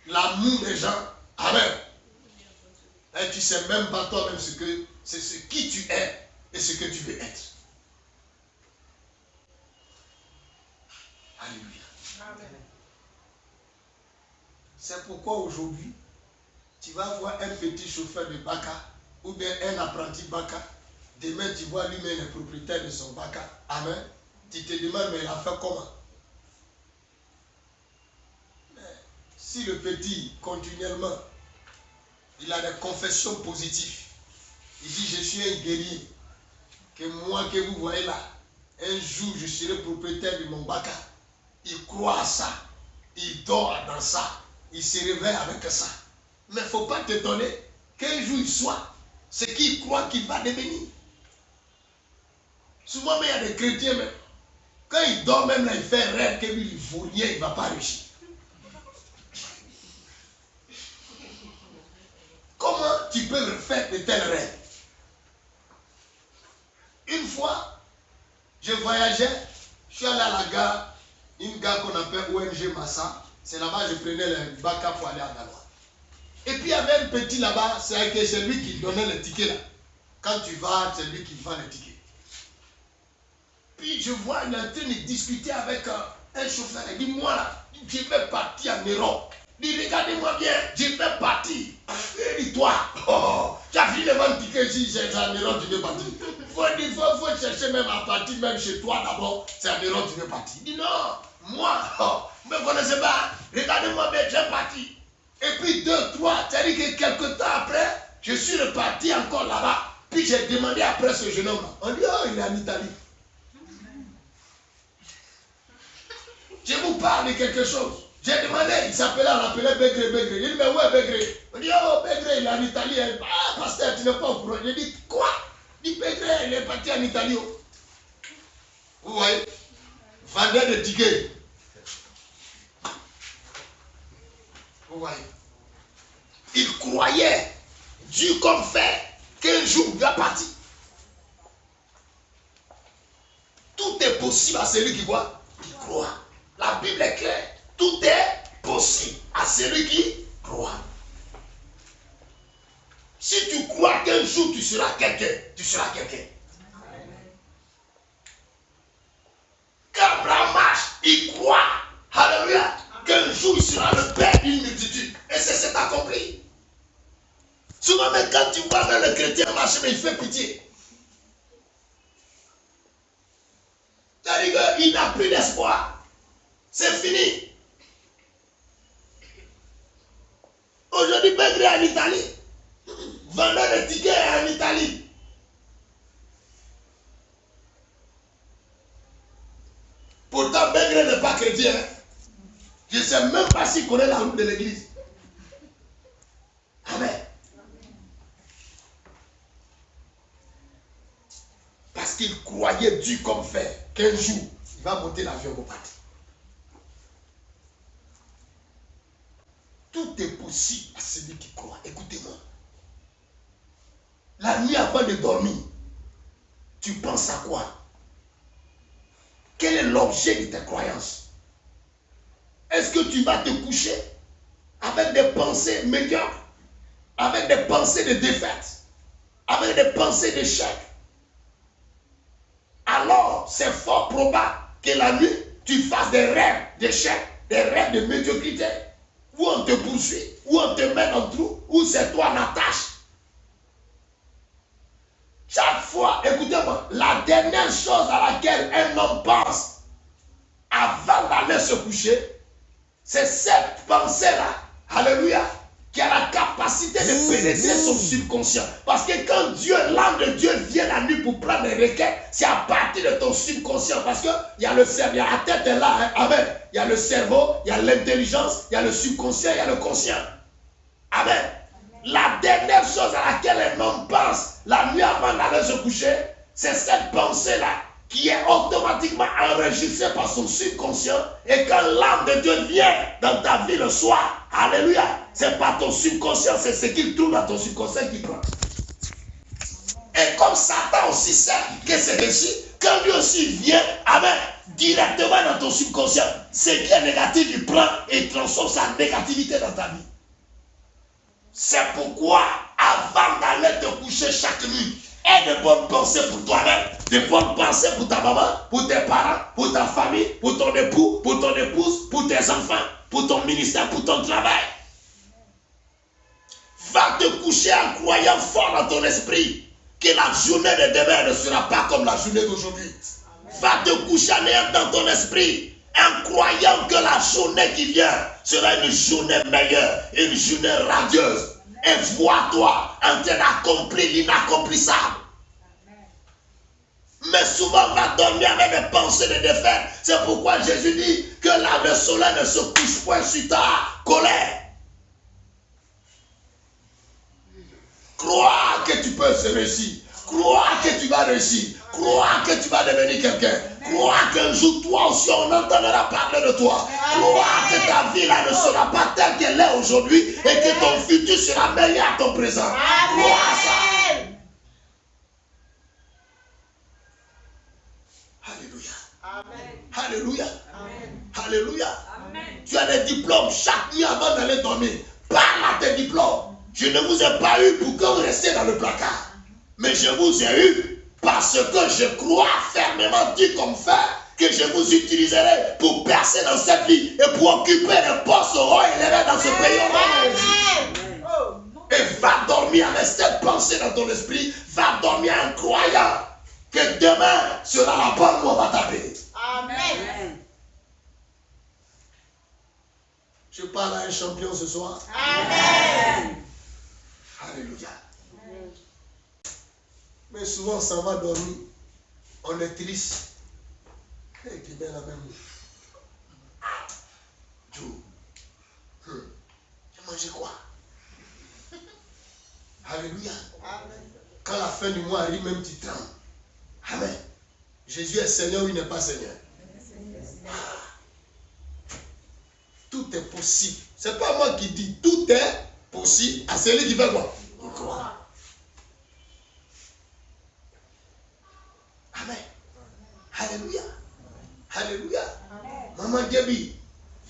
L'amour des gens. Amen. Et tu ne sais même pas toi-même c'est ce qui tu es et ce que tu veux être. Alléluia.
Amen.
C'est pourquoi aujourd'hui, tu vas voir un petit chauffeur de Baka ou bien un apprenti Baka. Demain, tu vois lui-même le propriétaire de son Baka. Amen. Tu te demandes, mais il a fait comment? Mais si le petit, continuellement, il a des confessions positives, il dit, je suis un guerrier, que moi que vous voyez là, un jour je serai propriétaire de mon Baka. Il croit à ça, il dort dans ça, il se réveille avec ça. Mais il ne faut pas t'étonner qu'un jour il soit ce qu'il croit qu'il va devenir. Souvent, il y a des chrétiens, même, quand il dort, même là, il fait un rêve que lui, il ne vaut rien, il ne va pas réussir. Comment tu peux refaire de tels rêves? Une fois, je voyageais, je suis allé à la gare, une gare qu'on appelle ONG Massa. C'est là-bas que je prenais le Baka pour aller à Galois. Et puis il y avait un petit là-bas, c'est lui qui donnait les tickets là. Quand tu vas, c'est lui qui vend les tickets. Puis je vois, il est en train de discuter avec un chauffeur. Il dit, moi là, je vais partir en Europe. Il dit, regardez-moi bien, je vais partir. Il dit, toi, tu as fini de vendre le ticket ici, c'est en Europe, tu veux partir. Il faut chercher même à partir, même chez toi d'abord, c'est en Europe, tu veux partir. Il dit, non, moi, vous ne me connaissez pas, regardez-moi bien, j'ai parti. Et puis 2, 3, c'est-à-dire que quelques temps après, je suis reparti encore là-bas. Puis j'ai demandé après ce jeune homme-là. On dit, oh, il est en Italie. Je vous parle de quelque chose. J'ai demandé, on l'appelait Begré. Il dit, mais où est Begré? On dit, oh, Begré, il est en Italie. Ah, pasteur, tu n'es pas au courant. Je dis, quoi? Il dit, Begré, il est parti en Italie. Vous voyez? Vendeur de tickets. Vous voyez? Il croyait, Dieu comme fait, qu'un jour il va partir. Tout est possible à celui qui voit, qui croit. La Bible est claire. Tout est possible à celui qui croit. Si tu crois qu'un jour tu seras quelqu'un, tu seras quelqu'un. Quand Abraham marche, il croit, alléluia, qu'un jour il sera le père d'une multitude. Et c'est accompli. Souvent, même quand tu vois même le chrétien marcher, mais il fait pitié. C'est-à-dire qu'il n'a plus d'espoir. C'est fini. Aujourd'hui, Begré est en Italie. Vendeur de tickets est en Italie. Pourtant, Begré n'est pas chrétien. Je ne sais même pas s'il connaît la route de l'église. Amen. Parce qu'il croyait Dieu comme fait qu'un jour, il va monter l'avion au parti. Tout est possible à celui qui croit. Écoutez-moi. La nuit avant de dormir, tu penses à quoi? Quel est l'objet de tes croyances? Est-ce que tu vas te coucher avec des pensées médiocres, avec des pensées de défaite, avec des pensées d'échec? Alors, c'est fort probable que la nuit, tu fasses des rêves d'échec, des rêves de médiocrité, où on te poursuit, où on te met dans le trou, où c'est toi la tâche. Chaque fois, écoutez-moi, la dernière chose à laquelle un homme pense avant d'aller se coucher, c'est cette pensée-là, alléluia, qui a la capacité de pénétrer son subconscient. Parce que quand Dieu, l'âme de Dieu vient la nuit pour prendre les requêtes, c'est à partir de ton subconscient. Parce qu'il y a le cerveau, il y a la tête est là, hein, amen. Il y a le cerveau, il y a l'intelligence, il y a le subconscient, il y a le conscient. Amen. La dernière chose à laquelle un homme pense la nuit avant d'aller se coucher, c'est cette pensée-là qui est automatiquement enregistrée par son subconscient. Et quand l'âme de Dieu vient dans ta vie le soir, alléluia, c'est pas ton subconscient, c'est ce qu'il trouve dans ton subconscient qui prend. Et comme Satan aussi sait que c'est ainsi, quand lui aussi vient, amen, directement dans ton subconscient, ce qui est négatif, il prend et transforme sa négativité dans ta vie. C'est pourquoi, avant d'aller te coucher chaque nuit, aie de bonnes pensées pour toi-même, de bonnes pensées pour ta maman, pour tes parents, pour ta famille, pour ton époux, pour ton épouse, pour tes enfants, pour ton ministère, pour ton travail. Va te coucher en croyant fort dans ton esprit que la journée de demain ne sera pas comme la journée d'aujourd'hui. Va te coucher en ayant dans ton esprit, en croyant que la journée qui vient sera une journée meilleure, une journée radieuse. Et vois-toi en train d'accomplir l'inaccomplissable. Mais souvent, on va dormir avec des pensées de défaite. C'est pourquoi Jésus dit que là, le soleil ne se couche point sur ta colère. Crois que tu peux se réussir. Crois que tu vas réussir. Crois que tu vas devenir quelqu'un. Crois qu'un jour, toi aussi, on entendra parler de toi. Crois que ta vie là ne sera pas telle qu'elle est aujourd'hui et que ton futur sera meilleur à ton présent. Crois ça. Alléluia. Alléluia. Alléluia. Tu as des diplômes chaque nuit avant d'aller dormir. Parle à tes diplômes. Je ne vous ai pas eu pour que vous restiez dans le placard. Mais je vous ai eu parce que je crois fermement, dit comme fer, que je vous utiliserai pour percer dans cette vie et pour occuper les postes hauts élevés dans ce pays. Et va dormir avec cette pensée dans ton esprit. Va dormir en croyant que demain sera la bonne où on va taper.
Amen.
Je parle à un champion ce soir.
Amen.
Alléluia. Mais souvent, ça va dormir. On est triste. Et puis, bien la même. Joe. J'ai mangé quoi? Alléluia. Quand la fin du mois arrive, même tu trembles. Amen. Jésus est Seigneur ou il n'est pas Seigneur? Tout est possible. C'est pas moi qui dis tout est possible à celui qui fait quoi? Il croit. Amen. Alléluia. Alléluia. Maman Gabi,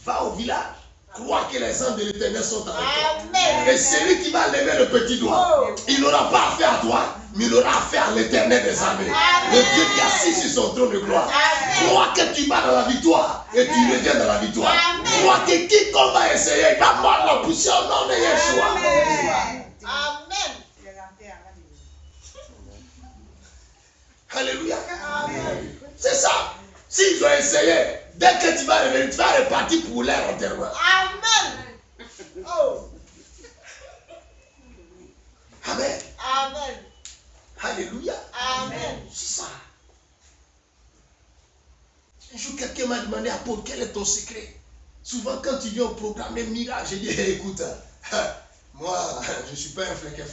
va au village. Crois que les anges de l'Éternel sont avec toi. Et celui qui va lever le petit doigt, il n'aura pas affaire à toi, mais il aura affaire à l'Éternel des armées. Le Dieu qui est assis sur son trône de gloire. Crois que tu vas dans la victoire et tu reviens dans la victoire. Crois que quiconque va essayer, il va mordre la poussière au nom de Yeshua.
Amen.
Alléluia. C'est ça. S'ils ont essayé, dès que tu vas revenir, tu vas repartir pour leur enterrement.
Amen. Oh.
Amen.
Amen.
Alléluia.
Amen.
C'est ça. Un jour, quelqu'un m'a demandé, apôtre, quel est ton secret? Souvent, quand tu viens au programme miracle, j'ai dit, hey, écoute, moi, je ne suis pas un flequet.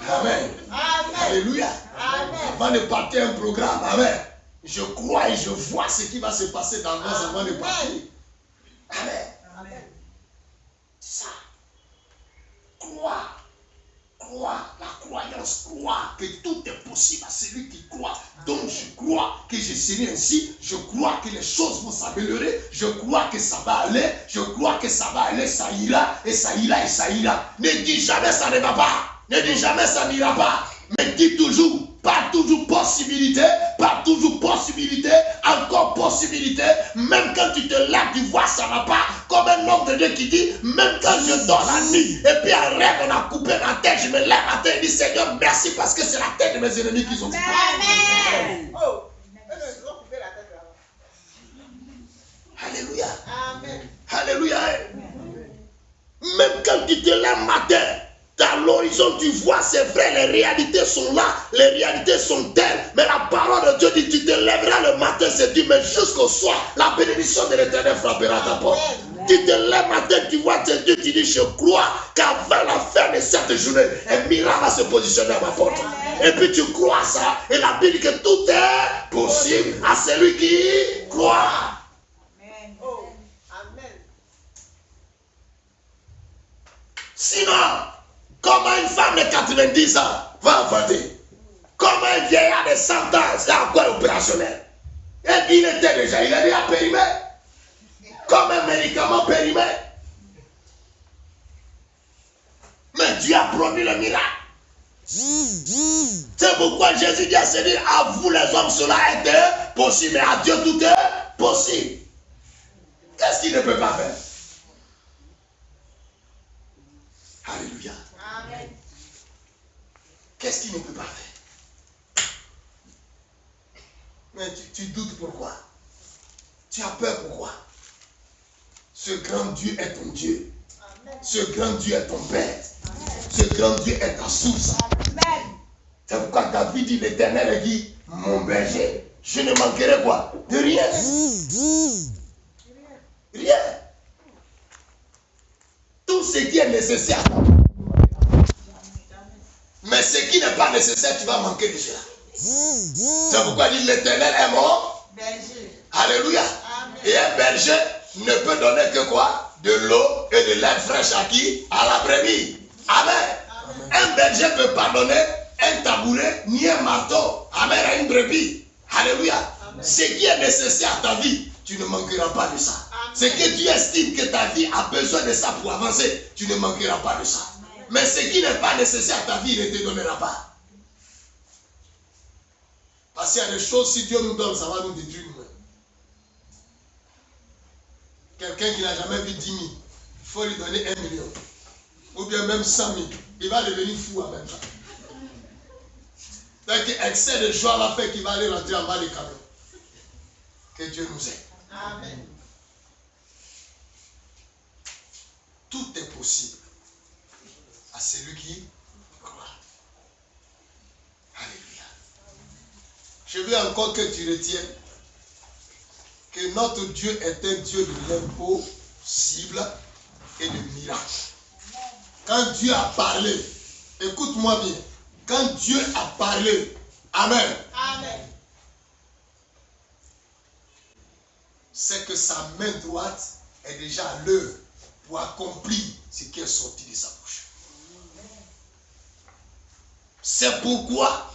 Amen.
Amen.
Alléluia.
Amen.
Avant de partir un programme, amen. Je crois et je vois ce qui va se passer dans l'avance avant de partir. Amen.
Amen.
C'est ça. crois. Crois, la croyance, crois que tout est possible à celui qui croit. Donc je crois que je serai ainsi, je crois que les choses vont s'améliorer, je crois que ça va aller, je crois que ça va aller, ça ira, et ça ira, et ça ira. Ne dis jamais ça ne va pas, ne dis jamais ça n'ira pas, mais dis toujours, pas toujours possibilité, pas toujours possibilité, encore possibilité, même quand tu te lèves, tu vois ça ne va pas, comme un homme de Dieu qui dit, même quand je dors la nuit, et puis un rêve, on a coupé ma tête, je me lève à terre et dis, Seigneur, merci parce que c'est la tête de mes ennemis qui sont coupés.
Amen. Oh, ils ont coupé la tête là-bas.
Alléluia.
Amen.
Alléluia. Même quand tu te lèves matin, à l'horizon, tu vois, c'est vrai, les réalités sont là, les réalités sont telles, mais la parole de Dieu dit, tu te lèveras le matin, c'est Dieu, mais jusqu'au soir, la bénédiction de l'Éternel frappera ta porte. Tu te lèves matin, tu vois, c'est Dieu, tu dis, je crois qu'avant la fin de cette journée, un miracle va se positionner à ma porte. Et puis tu crois ça, et la Bible dit que tout est possible à celui qui croit.
Oh, amen.
Sinon, comment une femme de 90 ans va enfanter? Comment un vieillard de 100 ans, c'est encore opérationnel? Et il était déjà, il est déjà périmé. Comme un médicament périmé. Mais Dieu a produit le miracle. C'est pourquoi Jésus dit à se dire, à vous les hommes, cela est possible, mais à Dieu tout est possible. Qu'est-ce qu'il ne peut pas faire? Alléluia.
Amen.
Qu'est-ce qu'il ne peut pas faire? Mais tu doutes pourquoi? Tu as peur pourquoi? Ce grand Dieu est ton Dieu.
Amen.
Ce grand Dieu est ton Père. Ce grand Dieu est ta source.
Amen.
C'est pourquoi David dit, l'Éternel dit, mon berger, je ne manquerai quoi? De rien. Rien. Tout ce qui est nécessaire. Mais ce qui n'est pas nécessaire, tu vas manquer de cela. C'est pourquoi il dit, l'Éternel est mon
Berger.
Alléluia.
Amen.
Et un berger ne peut donner que quoi? De l'eau et de l'herbe fraîche à qui? À la brebis. Amen. Un berger ne peut pas donner un tabouret ni un marteau. Amen. À une brebis. Alléluia.
Amen.
Ce qui est nécessaire à ta vie, tu ne manqueras pas de ça.
Amen.
Ce que tu estimes que ta vie a besoin de ça pour avancer, tu ne manqueras pas de ça.
Amen.
Mais ce qui n'est pas nécessaire à ta vie, il ne te donnera pas. Parce qu'il y a des choses, si Dieu nous donne, ça va nous détruire nous-mêmes. Quelqu'un qui n'a jamais vu 10 000, il faut lui donner 1 million. Ou bien même 100 000. Il va devenir fou en même temps. Donc, excès de joie va faire qu'il va aller rentrer en bas des camions. Que Dieu nous aide.
Amen.
Tout est possible à celui qui croit. Alléluia. Je veux encore que tu retiennes que notre Dieu est un Dieu de l'impossible et de miracles. Quand Dieu a parlé, écoute-moi bien, quand Dieu a parlé, amen,
Amen.
c'est que sa main droite est déjà à l'œuvre pour accomplir ce qui est sorti de sa bouche. C'est pourquoi,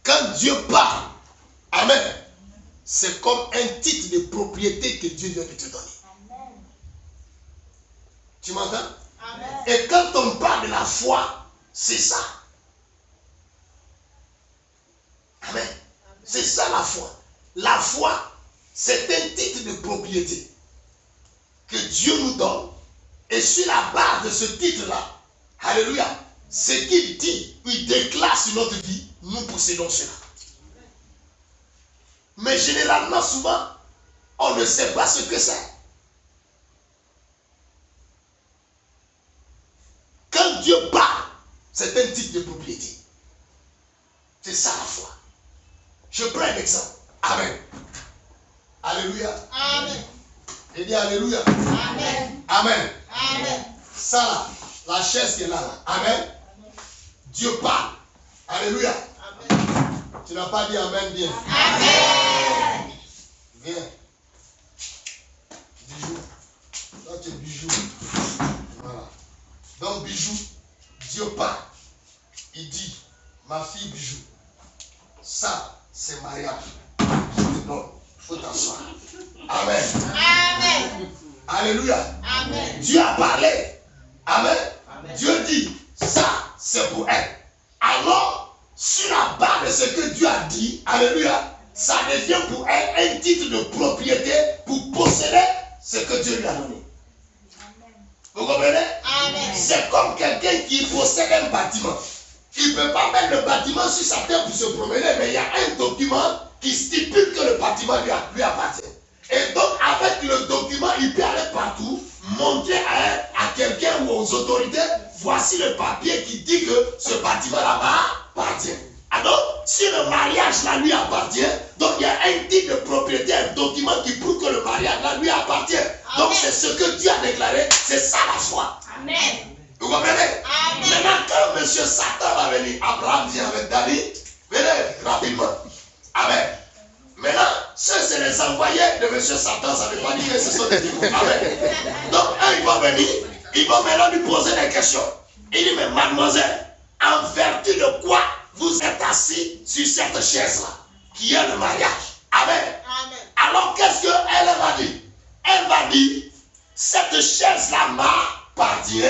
quand Dieu parle, amen, c'est comme un titre de propriété que Dieu vient de te donner.
Amen.
Tu m'entends?
Amen.
Et quand on parle de la foi, c'est ça. Amen. C'est ça la foi. La foi, c'est un titre de propriété que Dieu nous donne. Et sur la base de ce titre-là, alléluia, ce qu'il dit, il déclare sur notre vie, nous possédons cela. Mais généralement, souvent, on ne sait pas ce que c'est. Quand Dieu parle, c'est un titre de propriété. C'est ça la foi. Je prends un exemple. Amen. Alléluia.
Amen.
Et dis Alléluia.
Amen.
Amen.
Amen.
Ça là, la chaise qui est là, là. Amen. Dieu parle. Alléluia.
Amen.
Tu n'as pas dit Amen bien.
Amen.
Viens. Bijou. Toi tu es bijou. Voilà. Donc bijou, Dieu parle. Il dit, ma fille bijou, ça c'est mariage. Je te donne, il faut t'asseoir. Amen.
Amen.
Alléluia.
Amen.
Dieu a parlé. Amen. Amen. Dieu dit, ça c'est pour elle. Alors, sur la base de ce que Dieu a dit, alléluia, ça devient pour elle un titre de propriété pour posséder ce que Dieu lui a donné. Vous comprenez?
Amen.
C'est comme quelqu'un qui possède un bâtiment. Il ne peut pas mettre le bâtiment sur sa tête pour se promener, mais il y a un document qui stipule que le bâtiment lui appartient. Et donc, avec le document, il peut aller partout, montrer à quelqu'un ou aux autorités, voici le papier qui dit que ce bâtiment-là m'appartient. Alors, si le mariage-là lui appartient, donc il y a un titre de propriété, un document qui prouve que le mariage-là lui appartient. Donc, c'est ce que Dieu a déclaré, c'est ça la foi.
Amen.
Vous comprenez?
Amen.
Maintenant, quand M. Satan va venir, Abraham vient avec David, venez rapidement. Amen. Maintenant, ceux, c'est les envoyés de M. Satan, ça ne veut pas dire que ce sont des démons. Amen. Donc, eux, ils vont venir, ils vont maintenant lui poser des questions. Il dit, mais mademoiselle, en vertu de quoi vous êtes assis sur cette chaise-là, qui est le mariage? Amen.
Amen.
Alors, qu'est-ce qu'elle va dire? Elle va dire, cette chaise-là m'appartient.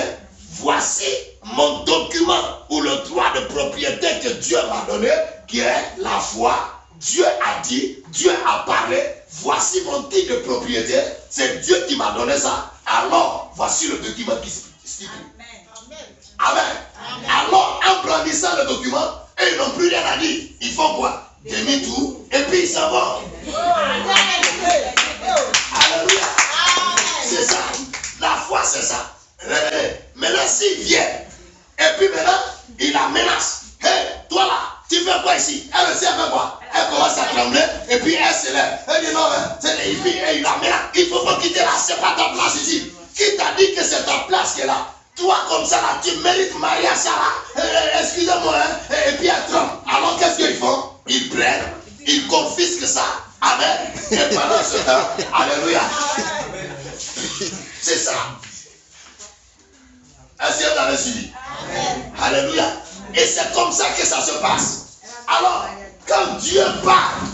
Voici mon document ou le droit de propriété que Dieu m'a donné, qui est la foi. Dieu a dit, Dieu a parlé. Voici mon titre de propriété. C'est Dieu qui m'a donné ça. Alors, voici le document qui stipule. Amen. Amen. Alors, en brandissant le document, ils n'ont plus rien à dire. Ils font quoi? Demi-tour et puis ils s'en vont. Alléluia. C'est ça. La foi, c'est ça. Maintenant, s'il vient, et puis maintenant, il la menace. Hé, toi là, tu fais quoi ici? Elle aussi, elle fait quoi? Elle commence à trembler, et puis elle se lève. Elle dit non, et puis il la menace. Il faut pas quitter là, c'est pas ta place ici. Qui t'a dit que c'est ta place qui est là? Toi, comme ça là, tu mérites marier ça là. Excusez-moi, hein? Et puis elle tremble. Alors qu'est-ce qu'ils font? Ils prennent, ils confisquent ça. Amen. Et pendant ce temps, alléluia. C'est ça. Est-ce que vous avez suivi? Alléluia. Et c'est comme ça que ça se passe. Alors, quand Dieu parle,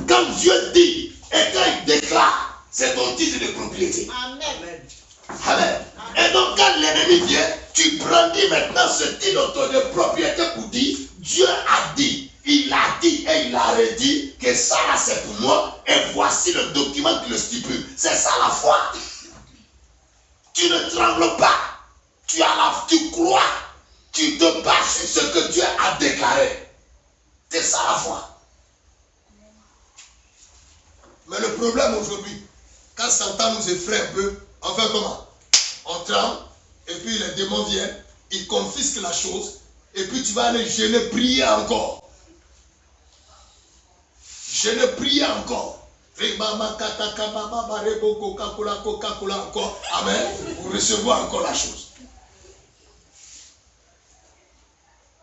quand Dieu dit, et quand il déclare, c'est ton titre de propriété.
Amen.
Amen. Et donc, quand l'ennemi vient, tu brandis maintenant ce titre de propriété pour dire, Dieu a dit, il a dit et il a redit que ça c'est pour moi, et voici le document qui le stipule. C'est ça la foi. Tu ne trembles pas. Tu crois, tu te bases sur ce que Dieu a déclaré. C'est ça la foi. Mais le problème aujourd'hui, quand Satan nous effraie un peu, on fait comment? On tremble, et puis les démons viennent, ils confisquent la chose, et puis tu vas aller jeûner, prier encore. Jeûner, prier encore. Amen. Vous recevez encore la chose.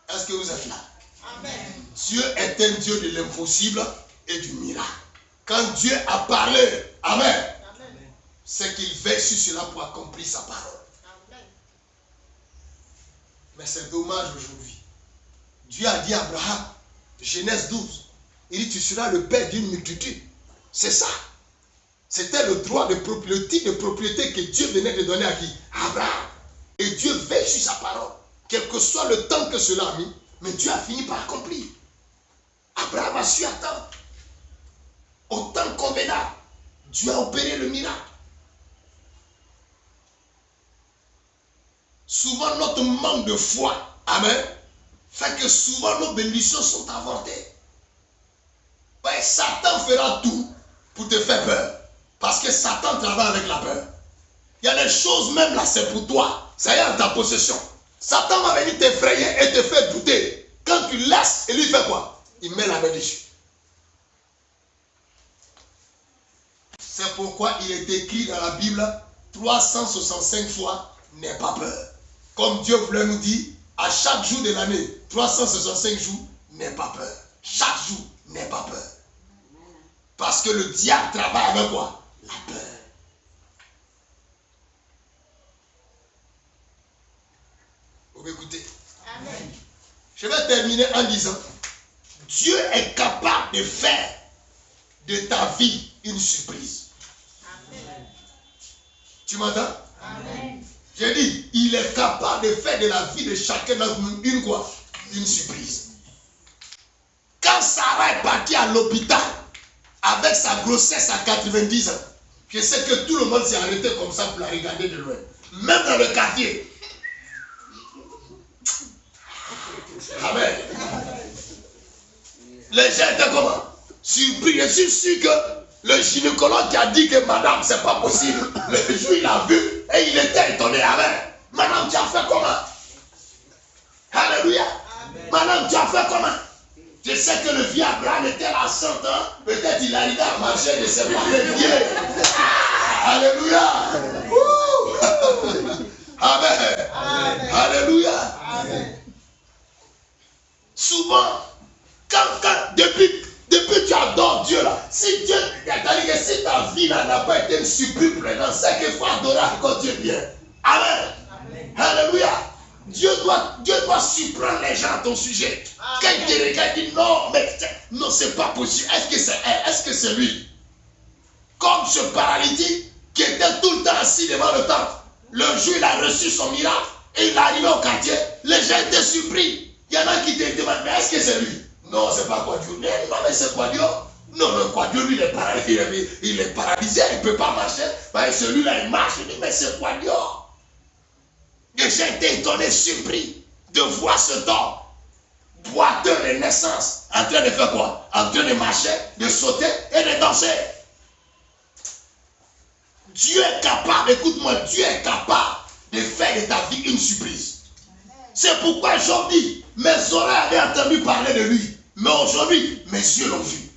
Est-ce que vous êtes là?
Amen.
Dieu est un Dieu de l'impossible et du miracle. Quand Dieu a parlé, amen, c'est qu'il veille sur cela pour accomplir sa parole.
Amen.
Mais c'est dommage aujourd'hui. Dieu a dit à Abraham, Genèse 12, il dit tu seras le père d'une multitude. C'est ça. C'était le droit de propriété, le titre de propriété que Dieu venait de donner à qui? Abraham. Et Dieu veille sur sa parole. Quel que soit le temps que cela a mis, mais Dieu a fini par accomplir. Abraham a su attendre. Au temps convenable, Dieu a opéré le miracle. Souvent notre manque de foi, amen, fait que souvent nos bénédictions sont avortées. Ouais, Satan fera tout pour te faire peur. Parce que Satan travaille avec la peur. Il y a des choses même là, c'est pour toi. Ça y est en ta possession. Satan va venir t'effrayer et te faire douter. Quand tu laisses, et lui fait quoi? Il met la main dessus. C'est pourquoi il est écrit dans la Bible 365 fois, n'aie pas peur. Comme Dieu voulait nous dire, à chaque jour de l'année, 365 jours, n'aie pas peur. Chaque jour, n'aie pas peur. Parce que le diable travaille avec quoi? La peur. Vous m'écoutez? Je vais terminer en disant, Dieu est capable de faire de ta vie une surprise.
Amen.
Tu m'entends?
Amen.
J'ai dit, il est capable de faire de la vie de chacun d'entre nous une quoi? Une surprise. Quand Sarah est partie à l'hôpital avec sa grossesse à 90 ans, je sais que tout le monde s'est arrêté comme ça pour la regarder de loin. Même dans le quartier. Amen. Les gens étaient comment? Surpris. Je suis sûr que le gynécologue qui a dit que madame, c'est pas possible, le jour il a vu et il était étonné. Amen. Madame, tu as fait comment? Alléluia. Amen. Madame, tu as fait comment? Je sais que le vieux Abraham était là à 100 ans. Peut-être il arrivait à marcher de ses parents vieux. Alléluia. Amen. Amen. Alléluia. Amen. Souvent, depuis tu adores Dieu là, si Dieu, c'est-à-dire que si ta vie n'a pas été une surprise prenante, c'est qu'il faut adorer encore Dieu bien. Amen. Amen. Alléluia. Dieu doit surprendre les gens à ton sujet. Quand il te regarde, il dit non, mais non, c'est pas possible. Est-ce que c'est elle? Est-ce que c'est lui? Comme ce paralytique qui était tout le temps assis devant le temple. Le jour il a reçu son miracle et il est arrivé au quartier, les gens étaient surpris. Il y en a qui te demandent, mais est-ce que c'est lui? Non, c'est pas quoi Dieu. Non, mais c'est quoi Dieu? Non, quoi Dieu, lui, il est paralysé, il ne peut pas marcher. Mais celui-là, il marche. Il dit, mais c'est quoi Dieu? Et j'ai été étonné, surpris de voir ce homme, boiteux de naissance, en train de faire quoi? En train de marcher, de sauter et de danser. Dieu est capable, écoute-moi, Dieu est capable de faire de ta vie une surprise. C'est pourquoi Job dit, mes oreilles avaient entendu parler de lui, mais aujourd'hui, mes yeux l'ont vu.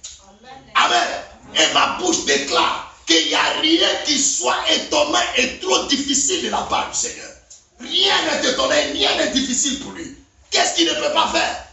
Amen. Et ma bouche déclare qu'il n'y a rien qui soit étonnant et trop difficile de la part du Seigneur. Rien n'est étonnant, rien n'est difficile pour lui. Qu'est-ce qu'il ne peut pas faire?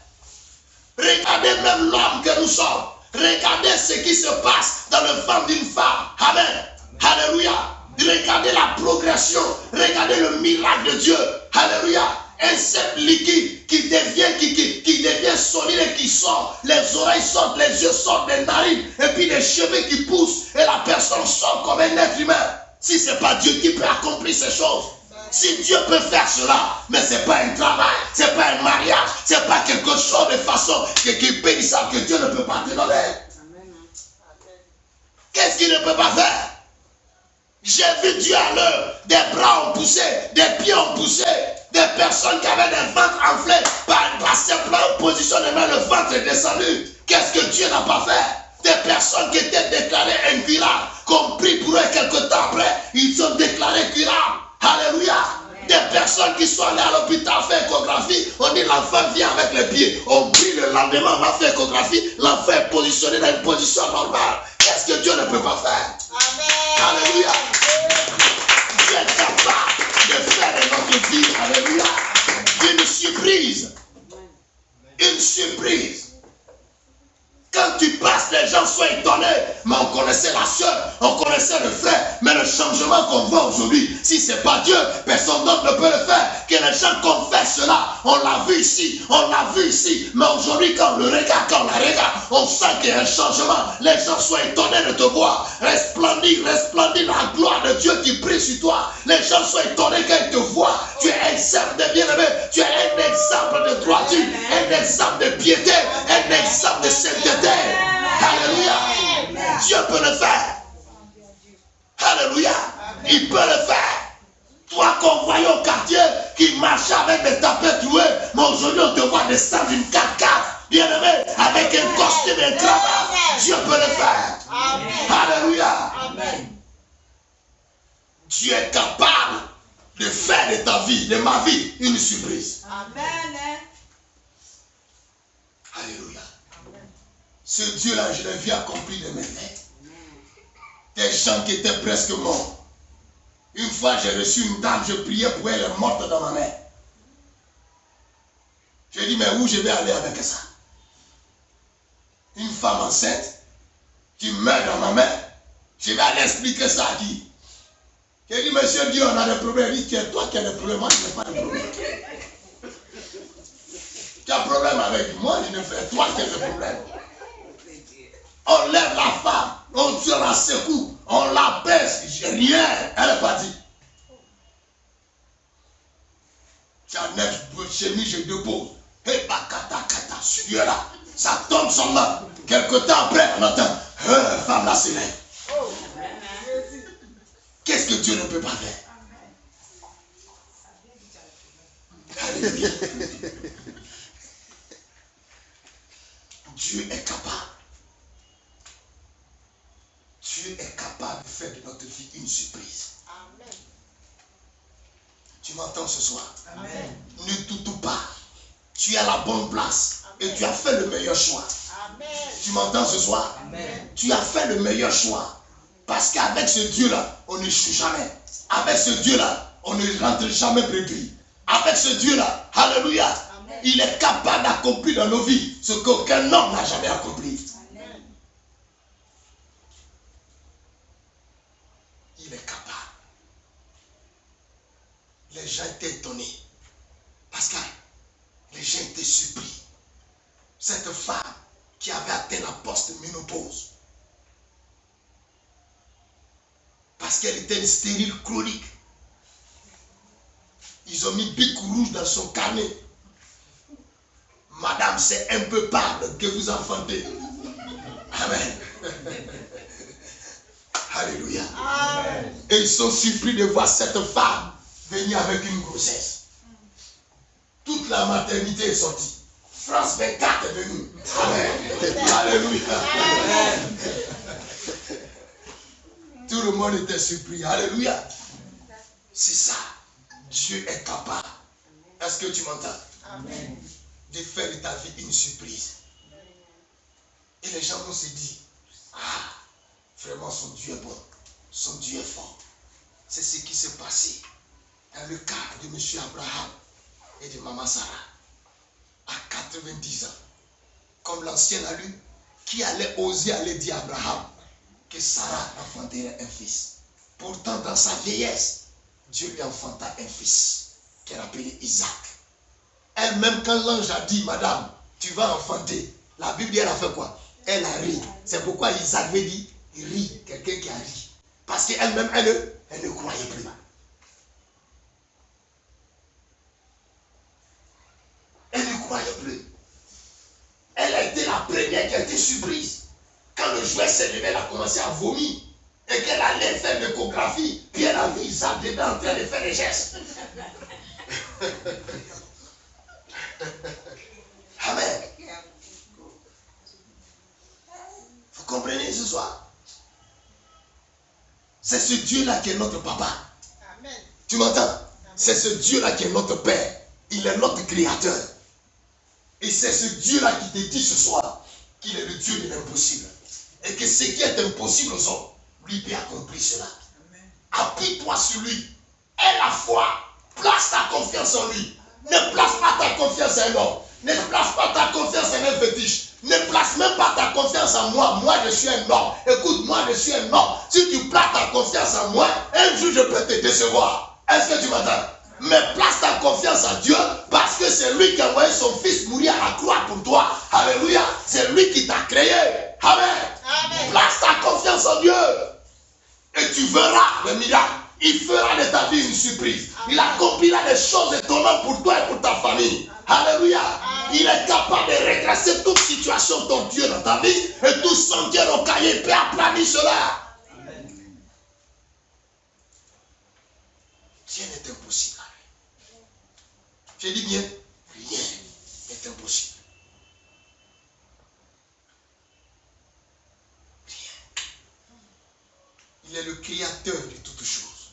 Regardez même l'homme que nous sommes. Regardez ce qui se passe dans le ventre d'une femme. Amen. Alléluia. Regardez la progression. Regardez le miracle de Dieu. Alléluia. Un seul liquide qui devient solide et qui sort. Les oreilles sortent, les yeux sortent, les narines. Et puis les cheveux qui poussent. Et la personne sort comme un être humain. Si ce n'est pas Dieu qui peut accomplir ces choses. Si Dieu peut faire cela, mais ce n'est pas un travail, ce n'est pas un mariage, ce n'est pas quelque chose de façon qui est pénissable que Dieu ne peut pas te donner. Qu'est-ce qu'il ne peut pas faire? J'ai vu Dieu à l'heure, des bras ont poussé, des pieds ont poussé, des personnes qui avaient des ventres enflés, par simplement positionnement, le ventre est descendu. Qu'est-ce que Dieu n'a pas fait? Des personnes qui étaient déclarées incurables, qu'on prie pour eux quelque temps après, ils sont déclarés curables. Alléluia. Des personnes qui sont allées à l'hôpital faire échographie, on dit l'enfant vient avec les pieds, on prie le lendemain, on va faire échographie, l'enfant est positionné dans une position normale. Qu'est-ce que Dieu ne peut pas faire? Amen. Alléluia. Dieu est capable de faire de notre vie, alléluia, une surprise. Une surprise. Quand tu passes, les gens sont étonnés. Mais on connaissait la soeur, on connaissait le frère. Mais le changement qu'on voit aujourd'hui, si ce n'est pas Dieu, personne d'autre ne peut le faire. Que les gens confessent cela. On l'a vu ici, on l'a vu ici. Mais aujourd'hui, quand on le regarde, quand on la regarde, on sent qu'il y a un changement. Les gens sont étonnés de te voir. Resplendir la gloire de Dieu qui brille sur toi. Les gens sont étonnés quand ils te voient. Tu es un exemple de bien-aimé. Tu es un exemple de droiture, un exemple de piété, un exemple de sainteté. Alléluia. Dieu peut le faire. Alléluia. Il peut le faire. Toi qu'on voyait au quartier qui marchait avec des tapettes louées, mais aujourd'hui on te voit descendre d'une 4x4, bien aimé, avec un costume et un cravate. Dieu peut le faire. Amen. Alléluia. Amen. Dieu est capable de faire de ta vie, de ma vie, une surprise. Amen. Alléluia. Ce Dieu-là, je l'ai vu accomplir de mes mains. Des gens qui étaient presque morts. Une fois, j'ai reçu une dame, je priais pour elle, elle est morte dans ma main. J'ai dit, mais où je vais aller avec ça? Une femme enceinte qui meurt dans ma main. Je vais aller expliquer ça à qui? J'ai dit, monsieur Dieu, on a des problèmes. Il dit, c'est toi qui as des problèmes, moi je n'ai pas de problème. Tu as problème avec moi, je ne fais toi qui as le problème. On lève la femme, on tire la secoue, on la baisse, rien, elle est partie. Tu as 9 chemises, je dépose. Et kata, celui-là, ça tombe sur main. Quelque temps après, on entend, femme là se lève. Qu'est-ce que Dieu ne peut pas faire? Alléluia. Dieu est capable. Dieu est capable de faire de notre vie une surprise. Amen. Tu m'entends ce soir? Amen. Ne doute pas. Tu es à la bonne place. Amen. Et tu as fait le meilleur choix. Amen. Tu m'entends ce soir? Amen. Tu as fait le meilleur choix. Parce qu'avec ce Dieu-là, on n'échoue jamais. Avec ce Dieu-là, on ne rentre jamais brebis. Avec ce Dieu-là, alléluia, amen, il est capable d'accomplir dans nos vies ce qu'aucun homme n'a jamais accompli. Amen. Il est capable. Les gens étaient étonnés. Parce que les gens étaient surpris. Cette femme qui avait atteint la post-ménopause, parce qu'elle était une stérile chronique, ils ont mis bic rouge dans son carnet. Madame, c'est un peu parle que vous enfantez. Amen. Alléluia. Amen. Et ils sont surpris de voir cette femme venir avec une grossesse. Toute la maternité est sortie. France 24 est venue. Amen. Alléluia. Amen. Tout le monde était surpris. Alléluia. C'est ça. Dieu est capable. Est-ce que tu m'entends? Amen. De faire de ta vie une surprise. Et les gens vont se dire, ah, vraiment son Dieu est bon. Son Dieu est fort. C'est ce qui s'est passé dans le cas de M. Abraham et de Maman Sarah. À 90 ans. Comme l'ancien a lu, qui allait oser aller dire à Abraham que Sarah enfanterait un fils. Pourtant, dans sa vieillesse, Dieu lui enfanta un fils qu'elle appelait Isaac. Elle-même, quand l'ange a dit, madame, tu vas enfanter, la Bible, elle a fait quoi? Elle a ri. C'est pourquoi Isaac veut dire, il rit, quelqu'un qui a ri. Parce qu'elle-même, elle ne croyait plus. Elle ne croyait plus. Elle a été la première qui a été surprise. Quand le jouet s'est levé, elle a commencé à vomir. Et qu'elle allait faire une échographie, puis elle a vu Isaac dedans en train de faire des gestes. Amen. Vous comprenez ce soir? C'est ce Dieu-là qui est notre papa. Amen. Tu m'entends? C'est ce Dieu-là qui est notre Père. Il est notre Créateur. Et c'est ce Dieu-là qui te dit ce soir qu'il est le Dieu de l'impossible. Et que ce qui est impossible aux hommes, lui peut accomplir cela. Appuie-toi sur lui. Aie la foi. Place ta confiance en lui. Ne place pas ta confiance en un homme. Ne place pas ta confiance en un fétiche. Ne place même pas ta confiance en moi. Moi, je suis un homme. Écoute, moi, je suis un homme. Si tu places ta confiance en moi, un jour, je peux te décevoir. Est-ce que tu m'entends? Mais place ta confiance en Dieu parce que c'est lui qui a envoyé son fils mourir à la croix pour toi. Alléluia. C'est lui qui t'a créé. Amen. Amen. Place ta confiance en Dieu. Et tu verras le miracle. Il fera de ta vie une surprise. Amen. Il accomplira des choses étonnantes pour toi et pour ta famille. Amen. Alléluia. Amen. Il est capable de redresser toute situation tortueuse dans ta vie et tout sentier rocaillé peut aplanir cela. Amen. Rien n'est impossible. Je dis bien, rien n'est impossible. Rien. Il est le créateur de toutes choses.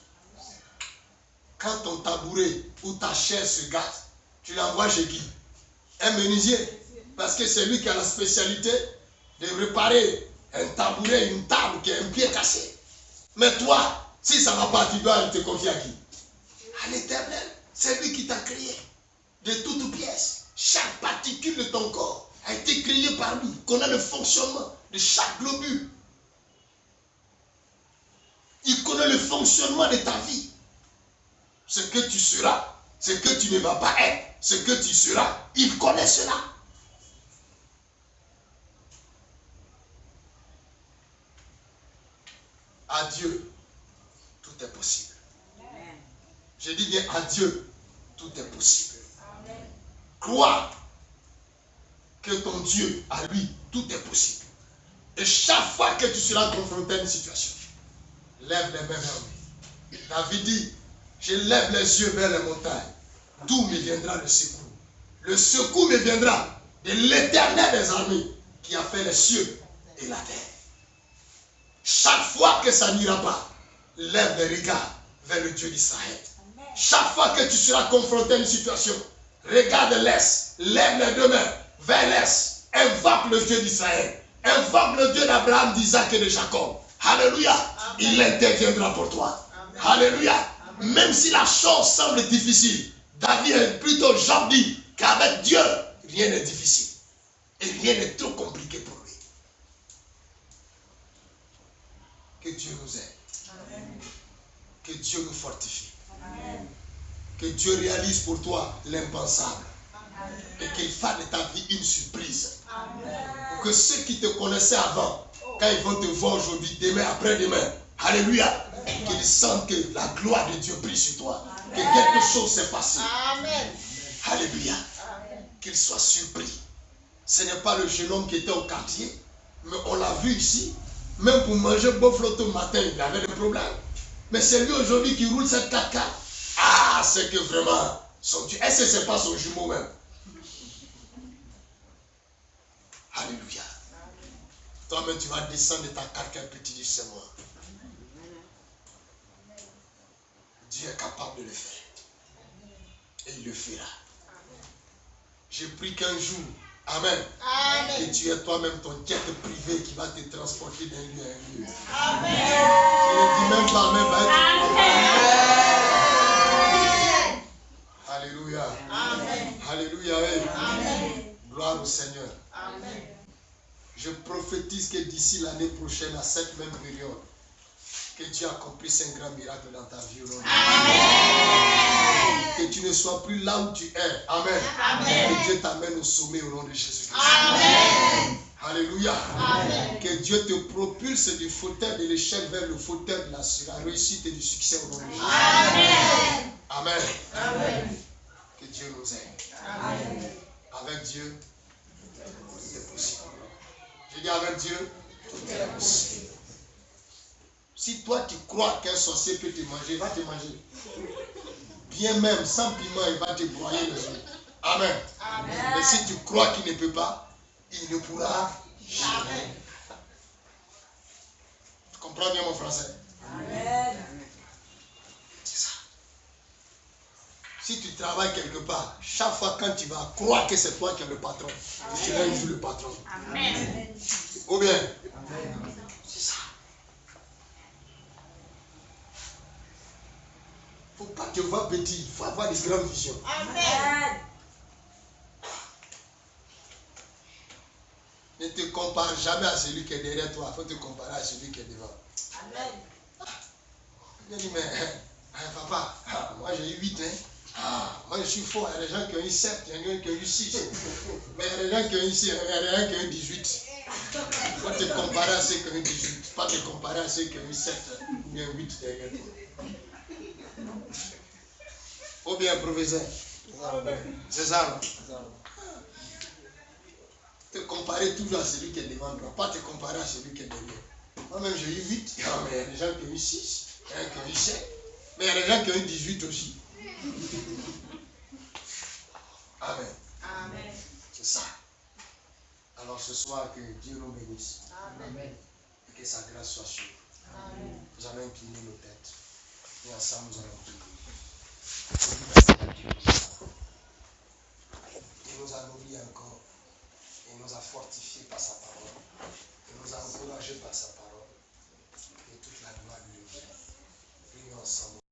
Quand ton tabouret ou ta chaise se gâte, tu l'envoies chez qui? Un menuisier. Parce que c'est lui qui a la spécialité de réparer un tabouret, une table qui a un pied cassé. Mais toi, si ça ne va pas, tu dois te confier à qui? À l'Éternel. C'est lui qui t'a créé. De toutes pièces. Chaque particule de ton corps a été créée par lui. Il connaît le fonctionnement de chaque globule. Il connaît le fonctionnement de ta vie. Ce que tu seras, ce que tu ne vas pas être, ce que tu seras. Il connaît cela. À Dieu, tout est possible. Je dis bien à Dieu, tout est possible. Crois que ton Dieu, à lui, tout est possible. Et chaque fois que tu seras confronté à une situation, lève les mains vers lui. David dit, je lève les yeux vers les montagnes. D'où me viendra le secours? Le secours me viendra de l'Éternel des armées qui a fait les cieux et la terre. Chaque fois que ça n'ira pas, lève les regards vers le Dieu d'Israël. Chaque fois que tu seras confronté à une situation, regarde l'Est, lève les deux mains vers l'Est, invoque le Dieu d'Israël, invoque le Dieu d'Abraham, d'Isaac et de Jacob. Alléluia. Amen. Il interviendra pour toi. Amen. Alléluia. Amen. Même si la chose semble difficile, David, plutôt Job dit qu'avec Dieu, rien n'est difficile. Et rien n'est trop compliqué pour lui. Que Dieu nous aide. Amen. Que Dieu nous fortifie. Amen. Que Dieu réalise pour toi l'impensable. Et qu'il fasse de ta vie une surprise. Amen. Pour que ceux qui te connaissaient avant, quand ils vont te voir aujourd'hui, demain, après-demain, alléluia, qu'ils sentent que la gloire de Dieu brille sur toi. Amen. Que quelque chose s'est passé. Amen. Alléluia. Qu'ils soient surpris. Ce n'est pas le jeune homme qui était au quartier, mais on l'a vu ici. Même pour manger bofloto le matin, il avait des problèmes. Mais c'est lui aujourd'hui qui roule cette 4x4. Ah, c'est que vraiment, son Dieu. Est-ce que ce n'est pas son jumeau même? Alléluia. Toi-même, tu vas descendre de ta 4x4 petit du c'est moi. Dieu est capable de le faire. Et il le fera. Je prie qu'un jour, amen, que tu aies toi-même ton jet privé qui va te transporter d'un lieu à un lieu. Amen. Je ne dis même pas, même pas être. Alléluia. Amen. Alléluia. Amen. Gloire au Seigneur. Amen. Je prophétise que d'ici l'année prochaine, à cette même période, que Dieu accomplisse un grand miracle dans ta vie. Amen. Que tu ne sois plus là où tu es. Amen. Amen. Que Dieu t'amène au sommet au nom de Jésus-Christ. Amen. Alléluia. Amen. Que Dieu te propulse du fauteuil de l'échec vers le fauteuil de la réussite et du succès au nom de Jésus. Amen. Amen. Amen. Que Dieu nous aide. Amen. Avec Dieu, tout est possible. Je dis avec Dieu, tout est possible. Si toi tu crois qu'un sorcier peut te manger, il va te manger. Bien même, sans piment, il va te broyer les yeux. Amen. Amen. Mais si tu crois qu'il ne peut pas, il ne pourra jamais. Tu comprends bien mon français? Amen. C'est ça. Si tu travailles quelque part, chaque fois quand tu vas croire que c'est toi qui es le patron, tu seras un jour le patron. Amen. Ou bien? Amen. C'est ça. Il ne faut pas te voir petit, il faut avoir des grandes visions. Amen. Ne te compare jamais à celui qui est derrière toi, il faut te comparer à celui qui est devant. Amen. Je dis, mais papa, moi j'ai eu 8 ans. Moi je suis fort, il y a des gens qui ont eu 7, il y a des gens qui ont eu 6. Mais il y a des gens qui ont eu 6, il y a des gens qui ont eu 18. Il faut te comparer à ceux qui ont eu 18, pas te comparer à ceux qui ont eu 7 ou bien 8 derrière toi. Ou bien professeur. C'est ça, non? Te comparer toujours à celui qui est devant toi, pas te comparer à celui qui est derrière. Moi-même j'ai eu 8, mais il y a des gens qui ont eu 6, il y a des gens qui ont eu 7, mais il y a des gens qui ont eu 18 aussi. Amen. Amen. C'est ça. Alors ce soir, que Dieu nous bénisse. Amen. Et que sa grâce soit sur nous. Amen. Nous allons incliner nos têtes. Et ensemble, nous allons prier. Il nous a nourris encore. Il nous a fortifiés par sa parole. Il nous a encouragés par sa parole. Et toute la gloire lui revient. Prions ensemble.